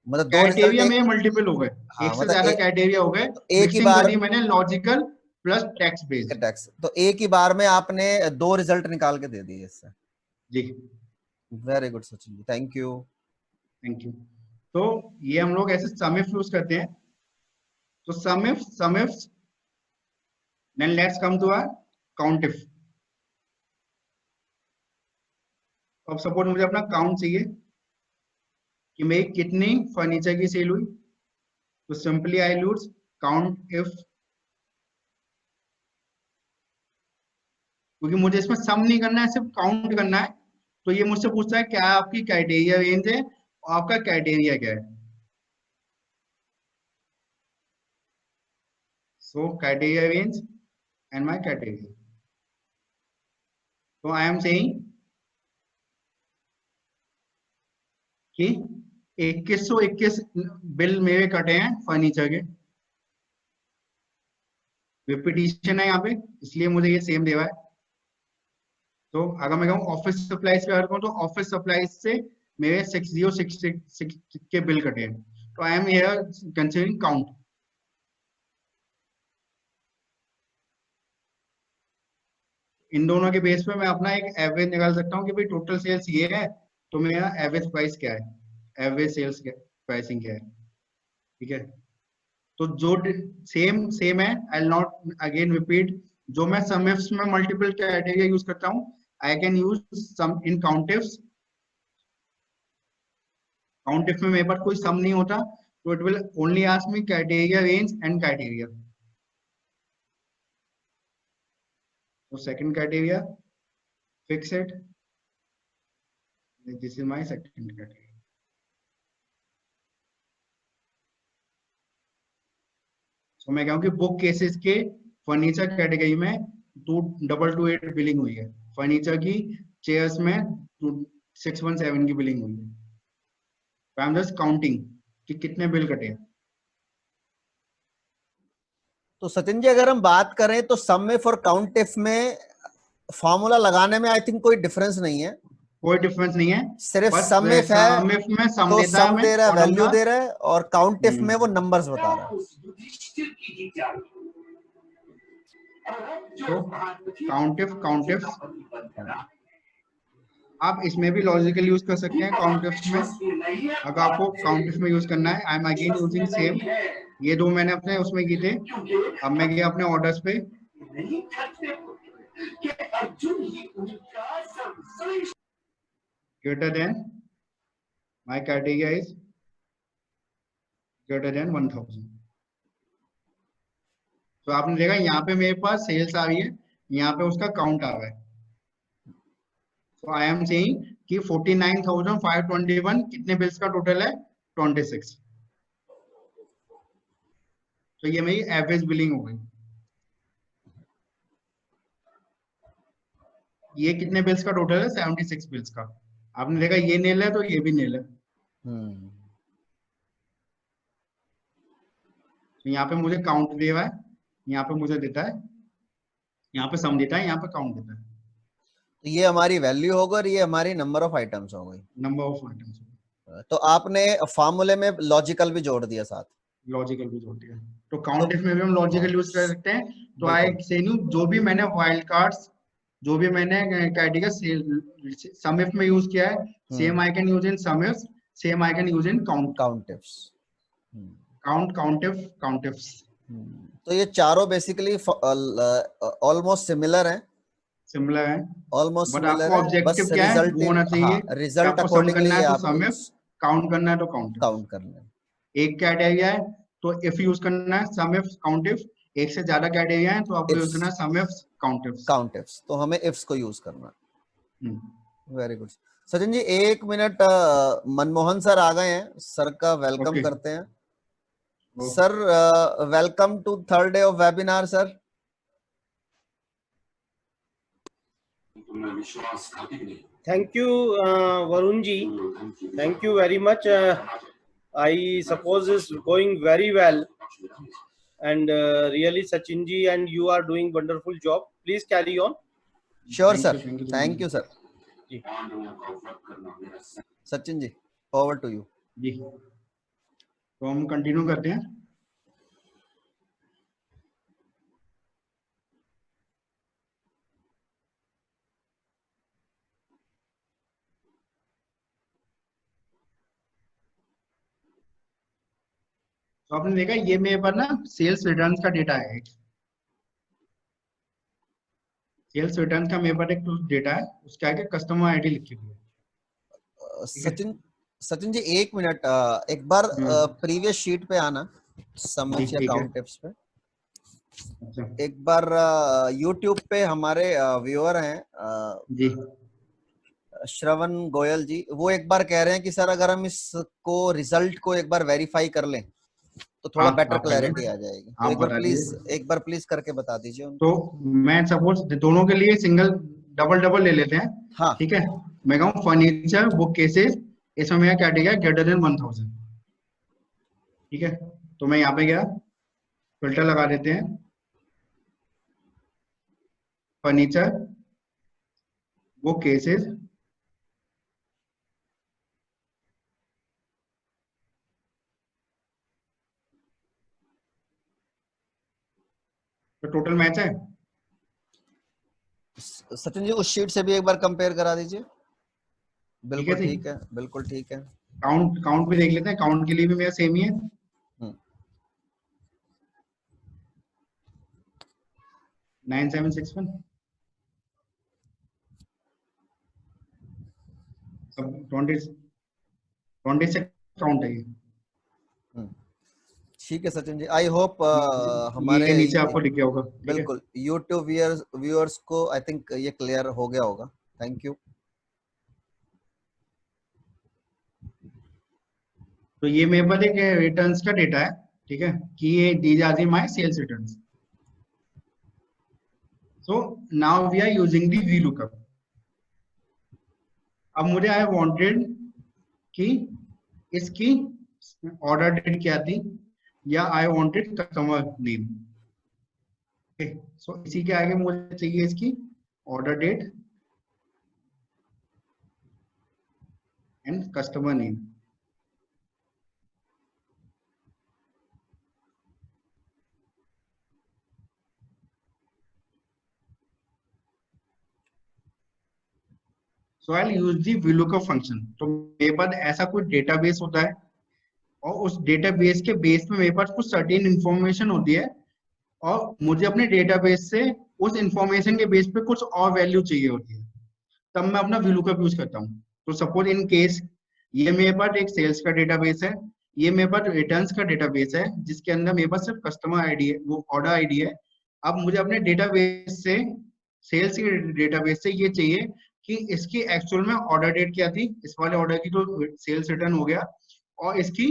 मतलब दो रिजल्ट क्राइटेरिया में एक। मल्टीपल हो गए, हाँ एक से मतलब ज्यादा क्राइटेरिया हो गए, तो एक ही मिक्सिंग कर बार दी मैंने logical plus tax based. Tax, तो एक ही बार में आपने दो रिजल्ट निकाल के दे दिए इससे। जी, very good Sachin ji, thank you. Thank you. तो ये हम लोग ऐसे सम इफ यूज करते हैं। तो sum if then let's come to our count if. अब सपोज मुझे अपना काउंट चाहिए कि मेरी कितनी फर्नीचर की सेल हुई, तो simply I use count if, क्योंकि मुझे इसमें सम नहीं करना है, सिर्फ काउंट करना है। तो ये मुझसे पूछता है क्या आपकी क्राइटेरिया रेंज है और आपका क्राइटेरिया क्या है। So criteria range and my criteria. तो आई एम सेइंग कि 2121 बिल मेरे कटे हैं फर्नीचर के, रिपीटिशन है यहाँ पे, इसलिए मुझे ये सेम दे रहा है। तो अगर मैं कहूँ ऑफिस सप्लाईज की बात करूँ तो ऑफिस सप्लाईज से मेरे 6066 के बिल कटे हैं। तो I am here considering count. इन दोनों के बेस पे मैं अपना एक एवरेज निकाल सकता हूँ कि भाई टोटल सेल्स ये है तो मेरा एवरेज प्राइस क्या है, एवरेज सेल्स प्राइसिंग क्या है। ठीक है, तो जो सेम सेम है, I will not again repeat. जो मैं सम इफ्स में मल्टीपल क्राइटेरिया यूज करता हूँ, I can use sum in count ifs. Count if में मेरे पास कोई सम नहीं होता, तो it will only ask me criteria range and criteria. तो second criteria fix it, this is my second criteria. तो मैं कहूँ कि बुक केसेस के फर्नीचर कैटेगरी में 2228 बिलिंग हुई है, फर्नीचर की चेयर्स में 617 की बिलिंग हुई है। आई एम जस्ट काउंटिंग कि कितने बिल कटे हैं। तो सचिन जी अगर हम बात करें तो सम इफ और काउंट इफ में फॉर्मूला लगाने में आई थिंक कोई डिफरेंस नहीं है, कोई डिफरेंस नहीं है, सिर्फ बस सम इफ है सम इफ में सम तो देता है सम हमें दे रहा है, कॉलम वैल्यू का। दे रहा है, और काउंट इफ में वो नंबर्स बता रहा है। तो काउंट इफ आप इसमें भी लॉजिकल यूज कर सकते हैं। काउंट इफ में अगर आपको काउंट इफ में यूज करना है, I am again using same, ये दो मैंने अपने उसमें किए थे। अब मैं गया अपने ऑर्डर्स पे, greater than my criteria is greater than 1000। तो आपने देखा यहाँ पे मेरे पास सेल्स आ रही है, यहाँ पे उसका काउंट आ रहा है। तो आई एम सेइंग कि 49,521 कितने बिल्स का टोटल है, 26। तो ये मेरी एवरेज बिलिंग हो गई। ये कितने बिल्स का टोटल है, 76 बिल्स का। आपने देखा ये नेल है तो ये भी नेल है। तो यहाँ पे मुझे काउंट दे रहा है, यहाँ पे मुझे देता है, यहाँ पे सम देता है, यहाँ पे काउंट देता है। तो ये हमारी वैल्यू होगा और ये हमारी नंबर ऑफ आइटम्स हो गई, नंबर ऑफ आइटम्स। तो आपने फॉर्मूले में लॉजिकल भी जोड़ दिया साथ, लॉजिकल भी जोड़ दिया। तो काउंट इफ में भी हम लॉजिकल यूज कर सकते हैं। तो आई से जो भी मैंने वाइल्ड कार्ड्स, जो भी मैंने क्राइटेरिया सम इफ में यूज किया है, same I can use in sum if, same I can use in count ifs. Count ifs. तो ये चारों बेसिकली ऑलमोस्ट सिमिलर हैं, सिमिलर है, ऑलमोस्ट बट सिमिलर आपको है, ऑब्जेक्टिव बस क्या है वो होना चाहिए। रिजल्ट आपको सम अकॉर्डिंगली करना है तो आप सम इफ, काउंट करना है तो काउंट कर लें। एक क्राइटेरिया है तो इफ यूज करना है सम इफ काउंट इफ, एक से ज्यादा क्राइटेरिया है तो आपको यूज करना है सम इफ काउंट इफ। तो हमें इफ्स को यूज करना है। Very good Sachin ji, 1 minute, Manmohan sir आ गए हैं, सर का वेलकम करते हैं। Sir welcome to third day of webinar sir. Thank you, Varun ji. Thank you very much. I suppose it's going very well, and really Sachin ji and you are doing wonderful job. Please carry on. Sure sir. Thank you sir. Sachin ji, over to you. जी, तो हम continue करते हैं। तो आपने देखा ये मेरे पास ना सेल्स रिटर्न का डेटा है। सेल्स रिटर्न का मेरे पास एक डेटा है, उसके आगे कस्टमर आईडी लिखी हुई है। सचिन जी 1 मिनट, एक बार प्रीवियस शीट पे आना, समझ या काउंट टिप्स पे। एक बार YouTube पे हमारे व्यूअर हैं जी, श्रवण गोयल जी, वो एक बार कह रहे हैं कि सर अगर हम इसको रिजल्ट को एक बार वेरीफाई कर लें तो थोड़ा बेटर क्लैरिटी आ जाएगी। तो एक बार प्लीज करके बता दीजिए उनको। तो मैं सपोज दोनों के लिए सिंगल डबल ले लेते हैं। हाँ, ठीक है। मैं कहूँ फर्नीचर बुक केसेस इसमें मेरा कैटेगरी ग्रेटर देन 1000। ठीक है, तो मैं यहाँ पे गया, फिल्टर लगा देते हैं, फर्नीचर, वो केसेस, तो टोटल मैच है। सचिन जी उस शीट से भी एक बार कंपेयर करा दीजिए। बिल्कुल जी। ठीक है, बिल्कुल ठीक है। काउंट भी देख लेते हैं, काउंट के लिए भी मेरा सेम ही है। 9761 सब 20 से काउंट है ये। ठीक है सचिन जी, आई होप हमारे ये नीचे आपको दिख गया होगा। बिल्कुल यूट्यूब व्यूअर्स को आई थिंक ये क्लियर हो गया होगा। Thank you. तो ये मेरे पास एक रिटर्न्स का डेटा है, ठीक है, कि ये these are my sales returns. So now we are using the VLOOKUP। अब मुझे आई वांटेड कि इसकी ऑर्डर डेट क्या थी, या I wanted customer name. So इसी के आगे मुझे चाहिए इसकी order date and customer name. So I use the VLOOKUP function. तो मेरे पास ऐसा कोई डेटाबेस होता है, और उस डेटाबेस के बेस में मेरे पास कुछ सर्टेन इंफॉर्मेशन होती है, और मुझे अपने डेटाबेस से उस इंफॉर्मेशन के बेस पे कुछ और वैल्यू चाहिए होती है, तब मैं अपना VLOOKUP यूज करता हूँ। तो सपोज इन केस ये मेरे पास एक सेल्स का डेटाबेस है, ये मेरे पास रिटर्न्स का डेटाबेस है, जिसके अंदर मेरे पास सिर्फ कस्टमर आईडी है, वो ऑर्डर आईडी है। अब मुझे अपने डेटाबेस से, सेल्स के डेटाबेस से ये चाहिए कि इसकी एक्चुअल में ऑर्डर डेट क्या थी, इस वाले ऑर्डर की तो सेल्स रिटर्न हो गया, और इसके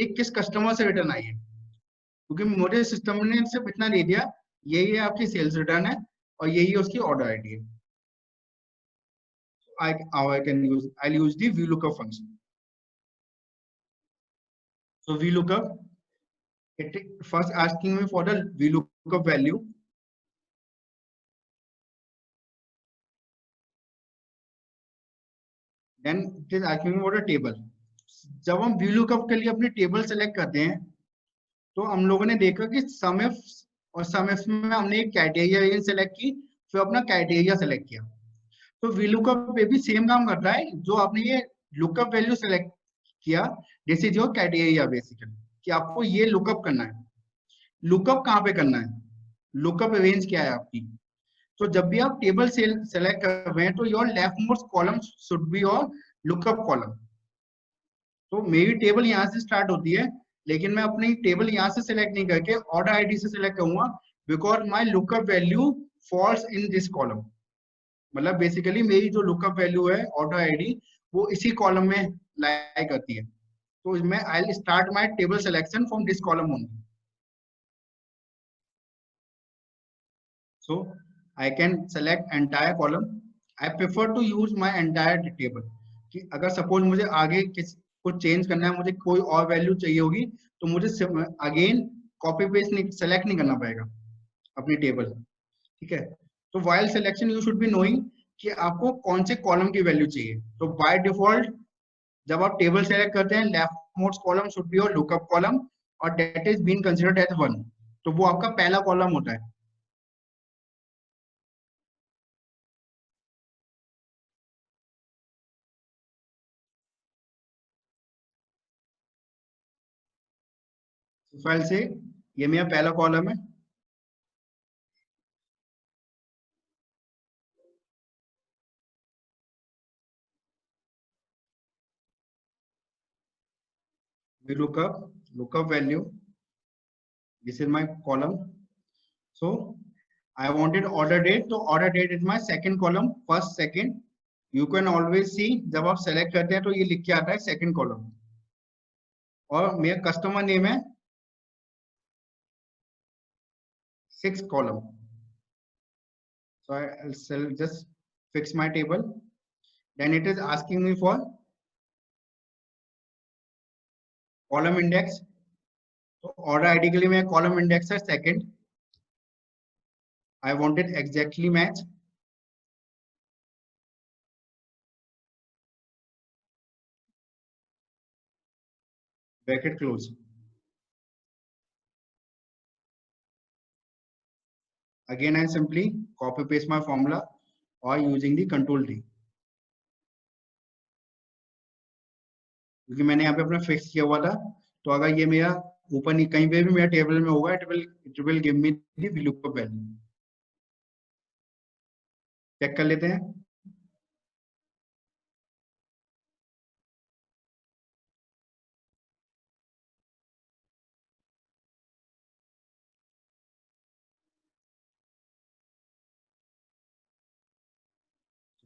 एक किस कस्टमर से रिटर्न आई है, क्योंकि मुझे सिस्टम ने सिर्फ इतना दे दिया, यही आपकी सेल्स रिटर्न है और यही उसकी ऑर्डर आईडी है। I'll use the VLOOKUP function. So VLOOKUP, it first asking me for the VLOOKUP value. Then it is asking me for a table. जब हम VLOOKUP के लिए अपनी टेबल सेलेक्ट करते हैं, तो हम लोगों ने देखा कि SUMIF और SUMIF में हमने एक क्राइटेरिया सेलेक्ट की, फिर अपना क्राइटेरिया सेलेक्ट किया। तो VLOOKUP पे भी सेम काम करता है, जो आपने ये लुकअप वैल्यू सेलेक्ट किया, this is your criteria basically, कि आपको ये लुकअप करना है। लुकअप कहाँ पे करना है, लुकअप रेंज क्या है आपकी। तो जब भी आप टेबल सेलेक्ट कर रहे हैं, तो your left most column should be your lookup column. तो मेरी टेबल यहाँ से स्टार्ट होती है, लेकिन मैं अपनी टेबल यहाँ से सेलेक्ट नहीं करके ऑर्डर आईडी से सेलेक्ट करूंगा, because my lookup value falls in this column. मतलब बेसिकली मेरी जो लुकअप वैल्यू है ऑर्डर आईडी, वो इसी कॉलम में लाई करती है। तो मैं I will start my table selection from this column only. So I can select entire column. I prefer to use my entire table, कि अगर सपोज मुझे आगे कुछ चेंज करना है, मुझे कोई और वैल्यू चाहिए होगी, तो मुझे अगेन कॉपी पेस्ट नहीं, सेलेक्ट नहीं करना पड़ेगा अपनी टेबल। ठीक है, तो while selection you should be knowing कि आपको कौन से कॉलम की वैल्यू चाहिए। तो बाय डिफॉल्ट जब आप टेबल सेलेक्ट करते हैं, left most column should be your lookup column, और that is been considered as 1। तो वो आपका पहला कॉलम होता है। फाइल से ये मेरा पहला कॉलम है। we lookup value, this is my column. So I wanted order date, so order date is my second column, first second. You can always see जब आप select करते हैं तो ये लिख के आता है second column, और मेरा कस्टमर नेम है 6th column. So I'll just fix my table. Then it is asking me for column index, तो ऑर्डर आईडी के लिए मेरा कॉलम इंडेक्स है second, I wanted exactly match, bracket close, again I simply copy paste my formula or using the control D, क्योंकि मैंने यहाँ पे अपना फिक्स किया हुआ था, तो अगर ये मेरा ऊपर नहीं कहीं पे भी मेरा टेबल में होगा, it will give me the VLOOKUP value. Check कर लेते हैं।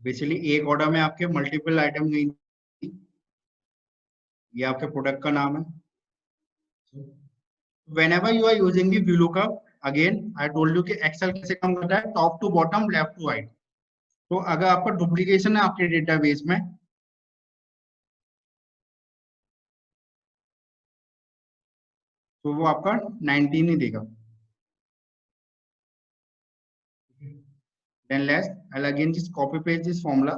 बेसिकली एक ऑर्डर में आपके मल्टीपल आइटम गई, ये आपके प्रोडक्ट का नाम है। Whenever you are using the VLOOKUP, again I told you कि एक्सेल कैसे काम करता है, top to bottom, left to right. तो अगर आपका डुप्लीकेशन है आपके डेटाबेस में, तो वो आपका 19 ही देगा। Then I'll again just copy paste this formula,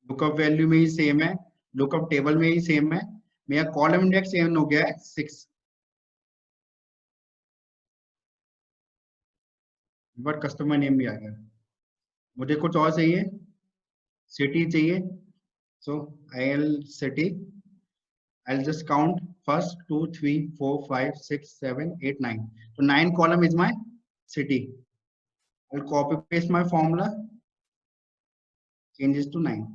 lookup value में ही सेम है, लुकअप टेबल में ही सेम है, मेरा कॉलम इंडेक्स सेम हो गया है 6, बट कस्टमर नेम भी आ गया। मुझे कुछ और चाहिए, सिटी चाहिए, सो IL city, I'll just count first 2 3 4 5 6 7 8 9, so 9 column is my city। I'll copy paste my formula, changes to 9।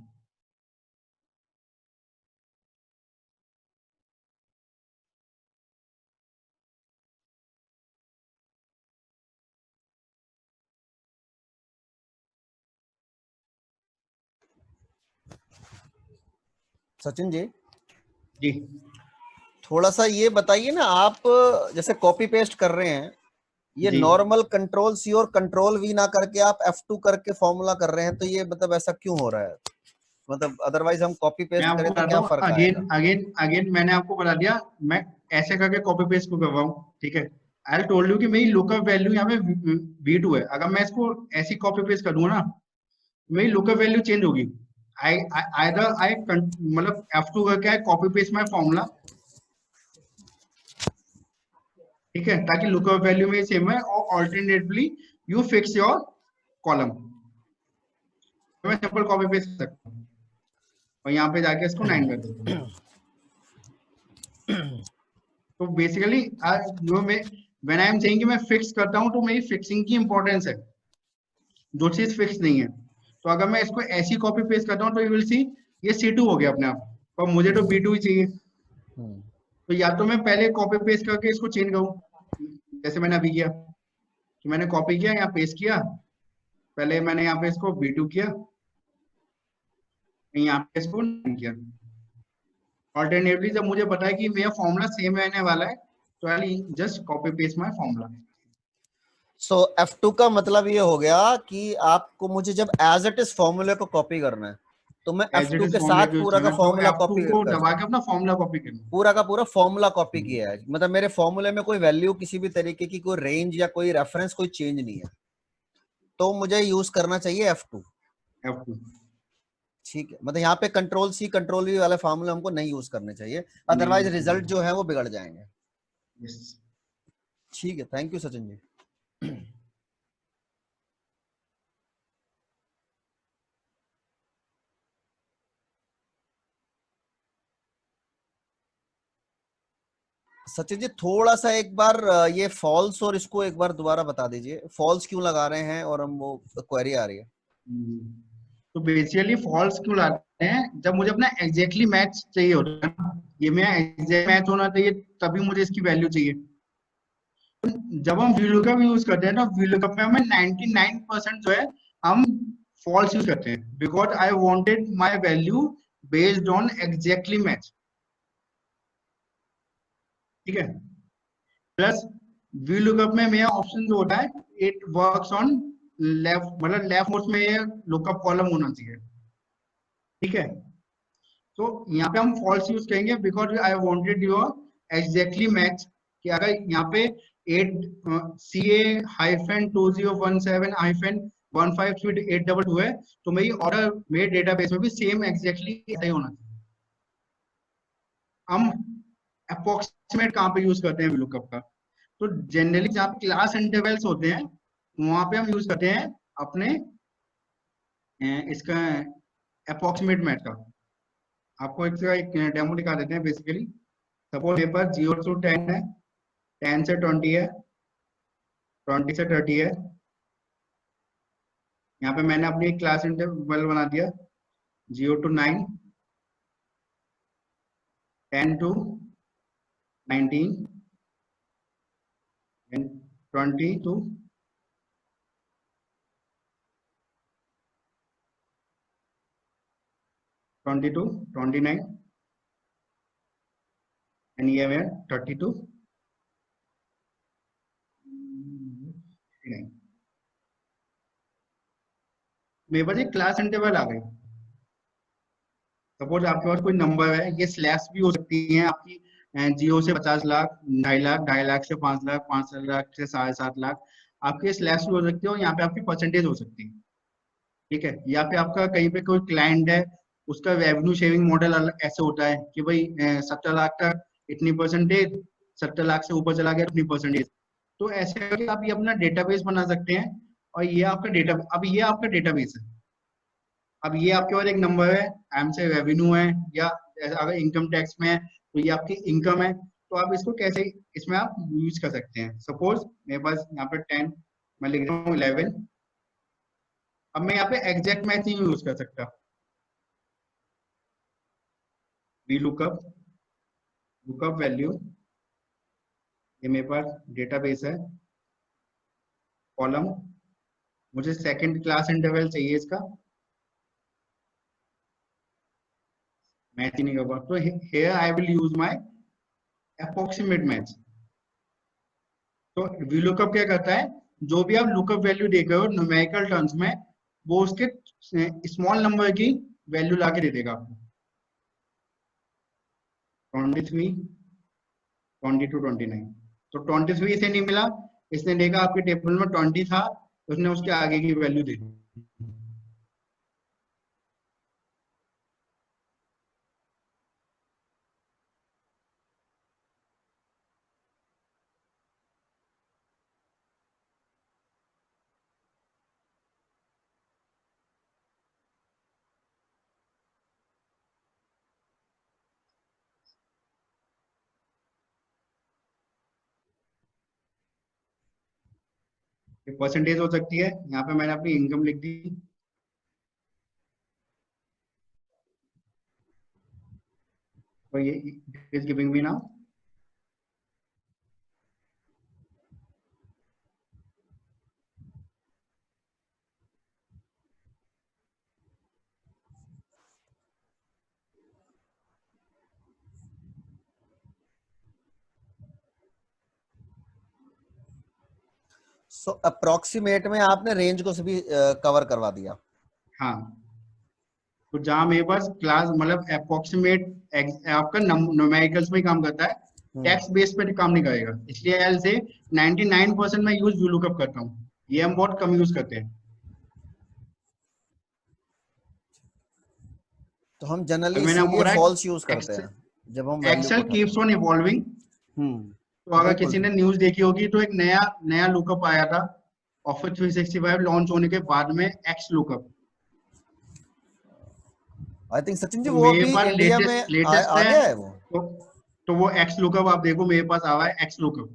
Sachin ji जी थोड़ा सा ये बताइए ना, आप जैसे कॉपी पेस्ट कर रहे हैं, ये जी। नॉर्मल कंट्रोल सी और कंट्रोल वी ना करके आप F2 करके फॉर्मूला कर रहे हैं, तो ये मतलब ऐसा क्यों हो रहा है? मतलब अदरवाइज हम कॉपी मैं पेस्ट आपको करें तो बता क्या दूं, फर्क अगेन आएगा? अगेन अगेन मैंने आपको बता दिया, मैं ऐसे करके कॉपी पेस्ट क्यों कर रहा हूँ, ठीक है। आई टोल्ड यू कि मेरी लुकअप वैल्यू यहाँ पे V2 है, अगर मैं इसको ऐसी कॉपी पेस्ट कर दूंगा ना, मेरी लुकअप वैल्यू चेंज होगी। आई मतलब F2 करके आई कॉपी पेस्ट माय फॉर्मूला, ठीक है, ताकि लुकअप वैल्यू में सेम है, और alternately you fix your column. मैं सिंपल कॉपी पेस्ट कर सकता हूँ और यहाँ पे जाके इसको 9 कर देता हूँ। तो बेसिकली जो मैं व्हेन आई एम सेइंग कि मैं फिक्स करता हूँ, तो मेरी फिक्सिंग की इंपॉर्टेंस है, जो चीज फिक्स नहीं है। तो अगर मैं इसको ऐसी कॉपी पेस्ट करता हूँ, तो यू विल सी ये C2 हो गया अपने आप, पर मुझे तो B2 ही चाहिए। तो या तो मैं पहले कॉपी पेस्ट करके इसको चेंज करूँ, जैसे मैंने अभी किया, तो मैंने कॉपी किया, यहाँ पेस्ट किया, पहले मैंने यहाँ पे इसको B2 किया, यहाँ पे इसको 9 किया। ऑल्टरनेटली जब मुझे पता है कि मेरा फॉर्मूला सेम रहने वाला है, तो I just copy paste my formula. So F2 का मतलब ये हो गया कि आपको मुझे जब एज इट इज फॉर्मूले को कॉपी करना है, तो मैं एज इट F2 इज के फॉर्मूला साथ यूज पूरा का करना, तो फॉर्मूला F2 कॉपी को कर, दबा के अपना फॉर्मूला कॉपी करना, पूरा का पूरा फॉर्मूला कॉपी किया है। मतलब मेरे फॉर्मूले में कोई वैल्यू, किसी भी तरीके की कोई रेंज या कोई रेफरेंस, कोई चेंज नहीं है, तो मुझे यूज करना चाहिए F2। F2। ठीक है, मतलब यहाँ पे कंट्रोल सी कंट्रोल वी वाले फॉर्मूले हमको नहीं यूज करने चाहिए, अदरवाइज रिजल्ट जो है वो बिगड़ जाएंगे। yes। ठीक है, थैंक यू सचिन जी। सचिन जी थोड़ा सा एक बार ये फॉल्स और इसको एक बार दोबारा बता दीजिए, फॉल्स क्यों लगा रहे हैं और हम वो क्वेरी आ रही है। तो बेसिकली फॉल्स क्यों लाते हैं, जब मुझे अपना एग्जैक्टली मैच चाहिए होता है ना, ये मेरा एग्जैक्ट मैच होना चाहिए, तभी मुझे इसकी वैल्यू चाहिए। जब हम VLOOKUP यूज करते हैं ना, VLOOKUP में हमें 99% जो है हम फॉल्स यूज करते हैं, because I wanted my value based on exactly match, ठीक है। प्लस VLOOKUP में मेरा ऑप्शन जो होता है, इट वर्क्स ऑन लेफ्ट, मतलब लेफ्ट मोस्ट में ये लुकअप कॉलम होना चाहिए, ठीक है। तो यहाँ पे हम फॉल्स यूज करेंगे because I wanted your exactly match, कि अगर यहाँ पे 8 CA-2017-1532 है तो मेरी ऑर्डर मेरे डेटाबेस में भी सेम एग्जैक्टली ऐसा ही होना चाहिए। हम अप्रोक्सीमेट कहाँ पे यूज करते हैं VLOOKUP का? तो जनरली जहाँ पे क्लास इंटरवल्स होते हैं वहां पे हम यूज करते हैं अपने इसका अप्रोक्सीमेट मैथ का। आपको एक डेमो दिखा देते हैं। बेसिकली सपोज मेरे पास 0 to 10 है, 10 से 20 है, 20 से 30 है। यहाँ पे मैंने अपनी क्लास इंटरवल बना दिया 0 to 9, 10 to 19 and 20 to 29 and ये है 30 to 39। मेरे पास एक क्लास इंटरवल आ गई। सपोज आपके पास कोई नंबर है, ये स्लैश भी हो सकती है आपकी 0 से 50 लाख, 2.5 लाख, 2.5 लाख से 5 लाख, 5 लाख से 7.5 लाख, आपकी स्लैश भी हो सकती है और यहाँ पे आपकी परसेंटेज हो सकती है। ठीक है, या पे आपका कहीं पे कोई क्लाइंट है, उसका रेवेन्यू शेयरिंग मॉडल ऐसे होता है कि भाई 70 लाख तक इतनी परसेंटेज, 70 लाख से ऊपर चला गया इतनी परसेंटेज। तो ऐसे करके आप ये अपना डेटाबेस बना सकते हैं और ये आपका डेटा, अब ये आपका डेटाबेस है। अब ये आपके पास एक नंबर है, एम से रेवेन्यू है, या अगर इनकम टैक्स में है तो ये आपकी इनकम है। तो आप इसको कैसे इसमें आप यूज कर सकते हैं। सपोज मेरे पास यहाँ पे 10, मैं लिख रहा हूँ 11। अब मैं यहाँ पे एग्जैक्ट मैच नहीं यूज कर सकता। VLOOKUP, लुकअप वैल्यू, ये मेरे पास डेटाबेस है, कॉलम, मुझे सेकंड क्लास इंटरवल चाहिए इसका, मैच ही नहीं कर पाता। तो here I will use my approximate match। तो VLOOKUP क्या करता है, जो भी आप लुकअप वैल्यू देख रहे हो न्यूमेरिकल टर्म्स में, वो उसके स्मॉल नंबर की वैल्यू लाके दे देगा आपको। 23, 22, 29। तो 23 इसे नहीं मिला, इसने देखा आपके टेबल में 20 था, उसने उसके आगे की वैल्यू दे दी। परसेंटेज हो सकती है, यहाँ पे मैंने अपनी इनकम लिख दी। तो ये is giving me now so approximate में आपने रेंज को सभी कवर करवा दिया। हाँ, तो जहाँ मेरे पास क्लास मतलब अप्रोक्सीमेट आपका न्यूमेरिकल्स में काम करता है, टेक्स्ट बेस पे काम नहीं करेगा। इसलिए एल से 99% मैं यूज VLOOKUP करता हूँ, ये हम बहुत कम यूज करते हैं। तो हम जनरली मैंने इसीलिए फॉल्स यूज करते हैं जब हम एक्सेल कीप्स ऑन इवॉल्विंग। तो अगर किसी ने न्यूज देखी होगी तो एक नया लुकअप आया था ऑफिस 365 लॉन्च होने के बाद में, X lookup. I think Sachin ji वो भी इंडिया में लेटेस्ट आ गया है वो। तो वो एक्स लुकअप आप देखो, मेरे पास आ रहा है एक्स लुकअप।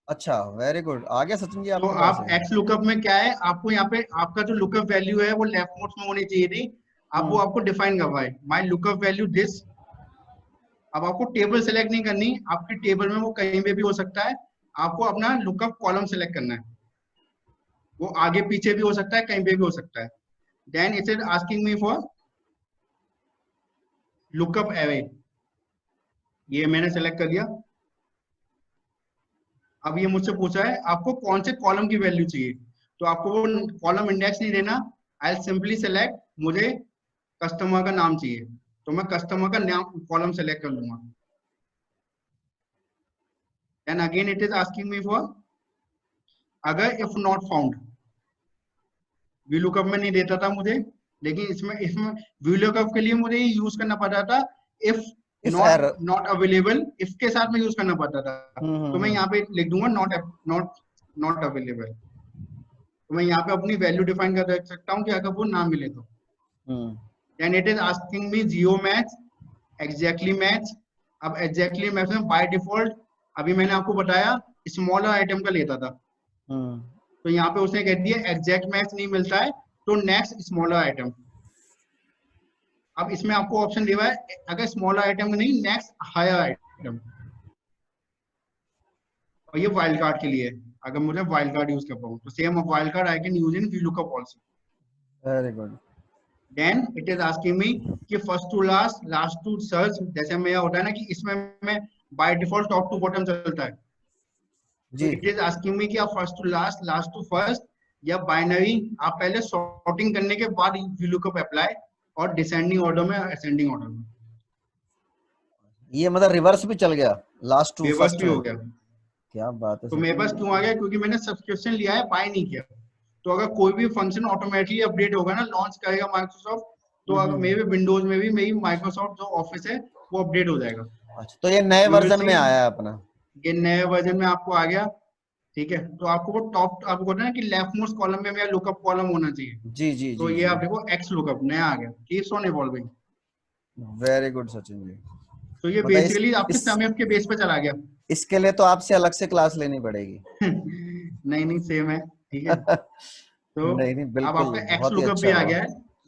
अच्छा, वेरी गुड, आ गया सचिन जी तो आपके पास आप एक्स लुकअप में क्या है, आपको यहाँ पे आपका जो लुकअप वैल्यू है वो लेफ्ट मोस्ट में होनी चाहिए थी, आप वो आपको डिफाइन करवाए माय लुकअप वैल्यू दिस। अब आपको टेबल सेलेक्ट नहीं करनी, आपकी टेबल में वो कहीं पे भी हो सकता है, आपको अपना लुकअप कॉलम सेलेक्ट करना है, वो आगे पीछे भी हो सकता है, कहीं पे भी हो सकता है। Then it is asking me for lookup array, ये मैंने सेलेक्ट कर दिया। अब ये मुझसे पूछा है आपको कौन से कॉलम की वैल्यू चाहिए, तो आपको वो कॉलम इंडेक्स नहीं देना, आई सिंपली सेलेक्ट मुझे कस्टमर का नाम चाहिए, तो मैं कस्टमर का नाम कॉलम सेलेक्ट कर लूंगा। Then again it is asking me for अगर इफ नॉट फाउंड, VLOOKUP में नहीं देता था मुझे, लेकिन इसमें VLOOKUP के लिए मुझे यूज करना पड़ता था इफ नॉट अवेलेबल, इफ के साथ में यूज करना पड़ता था। तो मैं यहाँ पे लिख दूंगा नॉट अवेलेबल। तो मैं यहाँ पे अपनी वैल्यू डिफाइन कर सकता हूँ कि अगर वो ना मिले तो। Then it is asking me geo match, exactly match. अब एग्जैक्टली मैच में बाय डिफॉल्ट अभी मैंने आपको बताया स्मॉलर आइटम का लेता था, तो यहाँ पे उसने कह दिया एग्जैक्ट मैच नहीं मिलता है तो नेक्स्ट स्मॉलर आइटम। अब इसमें आपको ऑप्शन दिया है अगर स्मॉलर आइटम नहीं नेक्स्ट हायर आइटम, और ये वाइल्ड कार्ड के लिए, अगर मुझे वाइल्ड कार्ड यूज कर पाऊँ तो same wild card I can use in VLOOKUP also. Very good. Then it is asking me कि first to last, last to search. जैसे मेरा होता है ना कि इसमें मैं by default top to bottom चलता है, जी। इट इज आस्किंग मी कि आप first to last, last to first, या बाइनरी आप पहले सॉर्टिंग करने के बाद VLOOKUP अप्लाई, और डिसेंडिंग ऑर्डर में, असेंडिंग ऑर्डर में। ये मतलब रिवर्स भी चल गया, लास्ट टू रिवर्स फर्स्ट भी हो गया। क्या बात है। तो मेरे पास क्यों आ गया? क्योंकि मैंने सब्सक्रिप्शन लिया है, बाय नहीं किया। तो अगर कोई भी फंक्शन ऑटोमेटिकली अपडेट होगा ना, लॉन्च करेगा माइक्रोसॉफ्ट, तो अगर मेरे विंडोज में भी मेरी माइक्रोसॉफ्ट जो ऑफिस है वो अपडेट हो जाएगा। अच्छा, तो ये नए वर्जन में आया है अपना, ये नए वर्जन में आपको आ गया। ठीक है, तो आपको वो टॉप, आपको ना कि लेफ्ट मोस्ट कॉलम में मेरा लुकअप कॉलम होना चाहिए। जी जी तो जी, ये आप देखो एक्स लुकअप नया आ गया, keeps on evolving. Very good Sachin ji. तो ये मतलब बेसिकली आपके समय के बेस पे चला गया। इसके लिए तो आपसे अलग से क्लास लेनी पड़ेगी। नहीं सेम है। ठीक है, तो नहीं अब बिल्कुल, आपका एक्स बहुत ही लुकअप अच्छा भी आ हुआ। गया है,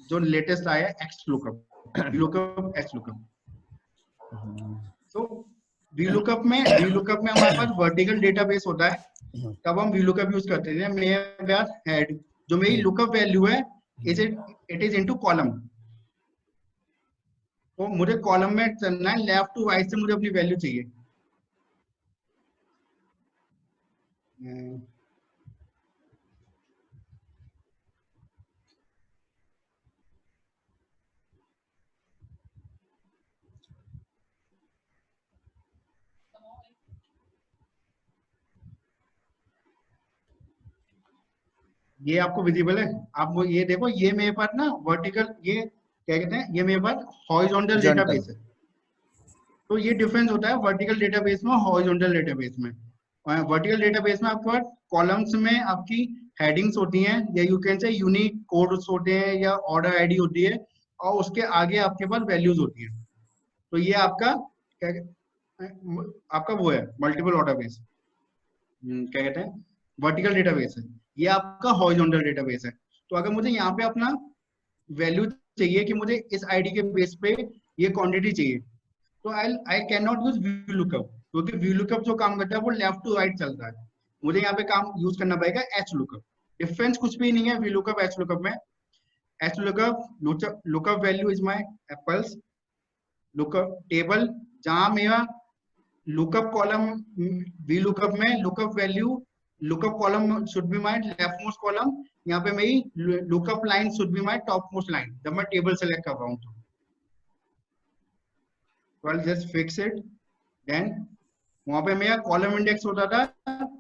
जो लेटेस्ट आया है x lookup, VLOOKUP x lookup. तो VLOOKUP में हमारे पास वर्टिकल डेटाबेस होता है, तब हम VLOOKUP यूज करते हैं। मेरे पास हेड, जो मेरी लुकअप वैल्यू है, इट इज इनटू कॉलम। तो मुझे कॉलम में चलना है, लेफ्ट टू राइट से मुझे अपनी वैल्यू चाहिए। ये आपको विजिबल है? आप वो ये देखो, ये मेरे पास ना वर्टिकल, ये क्या कहते हैं, ये मेरे पास हॉरिजॉन्टल डेटाबेस है। तो ये डिफरेंस होता है वर्टिकल डेटाबेस में, हॉरिजॉन्टल डेटाबेस में। वर्टिकल डेटाबेस में आपके पास कॉलम्स में आपकी हेडिंग्स होती हैं, या यू कैन से यूनिक कोड्स होते हैं, या ऑर्डर आईडी होती है, और उसके आगे आपके पास वैल्यूज होती है। तो ये आपका क्या, आपका वो है मल्टीपल ऑर्डर बेस, क्या कहते हैं, वर्टिकल डेटाबेस है। ये आपका हॉरिजॉन्टल डेटाबेस है। तो अगर मुझे यहाँ पे अपना वैल्यू चाहिए कि मुझे इस आईडी के बेस पे ये क्वांटिटी चाहिए, तो I can not use VLOOKUP, क्योंकि VLOOKUP जो काम करता है वो लेफ्ट टू राइट चलता है। मुझे यहाँ पे काम यूज करना पड़ेगा HLOOKUP। डिफरेंस कुछ भी नहीं है VLOOKUP HLOOKUP में। HLOOKUP lookup value is my apples lookup table, जहां मेरा लुकअप कॉलम, VLOOKUP में lookup value, lookup column should be my left most column, यहाँ पे मेरी lookup line should be my top most line, जब मैं table select कर रहा हूँ तो। I'll just fix it. Then वहां पे मेरा कॉलम इंडेक्स होता था,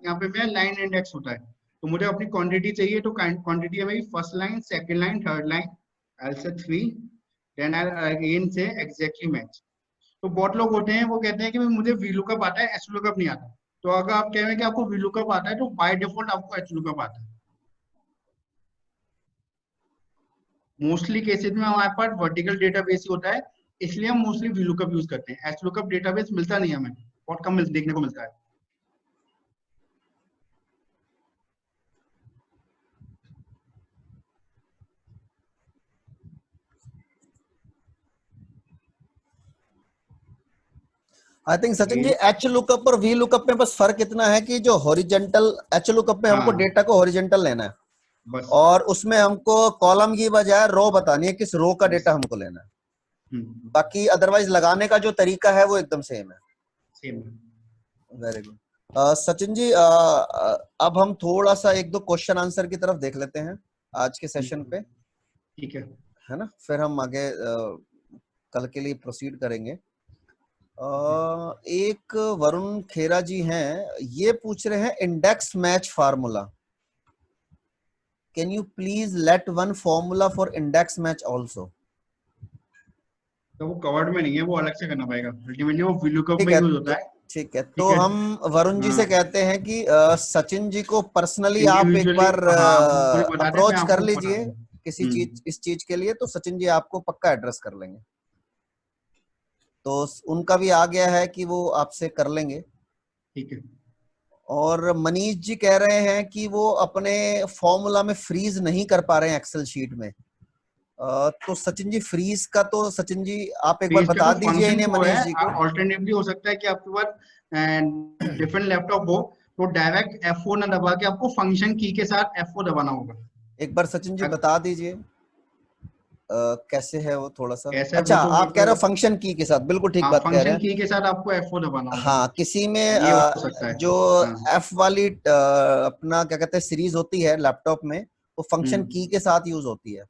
यहाँ पे मेरा लाइन इंडेक्स होता है। तो मुझे अपनी क्वांटिटी चाहिए, तो क्वांटिटी है मेरी first line, second line, third line, I'll say 3, then I'll again say exactly match। तो बहुत लोग होते हैं वो कहते हैं कि मुझे VLOOKUP आता है, HLOOKUP नहीं आता। तो अगर आप कह रहे हैं कि आपको VLOOKUP आता है, तो बाय डिफॉल्ट आपको HLOOKUP आता है। मोस्टली केसेस में हमारे पास वर्टिकल डेटाबेस ही होता है, इसलिए हम मोस्टली VLOOKUP यूज करते हैं। HLOOKUP डेटाबेस मिलता नहीं है हमें, बहुत कम देखने को मिलता है। I think Sachin ji HLOOKUP और VLOOKUP में बस फर्क इतना है कि जो हॉरिजेंटल HLOOKUP में हमको डेटा को हॉरिजेंटल लेना है, बस, और उसमें हमको कॉलम की बजाय रो बतानी है, किस रो का डेटा हमको लेना है। बाकी अदरवाइज लगाने का जो तरीका है वो एकदम सेम है। Same. Very good. Sachin ji, अब हम थोड़ा सा एक दो क्वेश्चन आंसर की तरफ देख लेते हैं आज के सेशन पे, ठीक है है ना, फिर हम आगे कल के लिए प्रोसीड करेंगे। एक वरुण खेरा जी हैं, ये पूछ रहे हैं index match formula. Can you please let one formula for index match also? तो वो कवर्ड में नहीं है, वो अलग से करना पड़ेगा। अल्टीमेटली वो VLOOKUP ठीक में है, यूज होता है। ठीक है। ठीक तो है। हम वरुण जी से हाँ। कहते हैं कि सचिन जी को पर्सनली आप एक इंडिविजुअली बार हाँ मुझे बता दें, मैं अप्रोच कर आपको बता लीजिए दूंगा। किसी चीज, इस चीज के लिए, तो सचिन जी आपको पक्का एड्रेस कर लेंगे। तो उनका भी आ गया है कि वो आपसे कर लेंगे। ठीक है। और मनीष जी कह रहे हैं कि वो अपने फॉर्मूला में फ्रीज नहीं कर पा रहे हैं एक्सेल शीट में। तो सचिन जी फ्रीज का, तो सचिन जी आप एक बार फ्रीज का बता तो दीजिए फंक्शन इन्हें, वो मनीष है। जी को। ऑल्टरनेटिवली हो सकता है कि आपके पास डिफरेंट लैपटॉप हो, तो डायरेक्ट F4 ना दबा के आपको फंक्शन की के साथ F4 दबाना होगा। एक बार सचिन जी बता दीजिए कैसे है वो थोड़ा सा। कैसा है अच्छा, वो आप कह तो रहे हो फंक्शन की के साथ, बिल्कुल ठीक हाँ, बात कह रहे फंक्शन हैं। की के साथ आपको F4 दबाना होगा। हाँ, किसी में ये हो सकता है। जो हाँ। F वाली अपना क्या कहते हैं सीरीज होती है लैपटॉप में, वो फंक्शन की के साथ यूज होती है।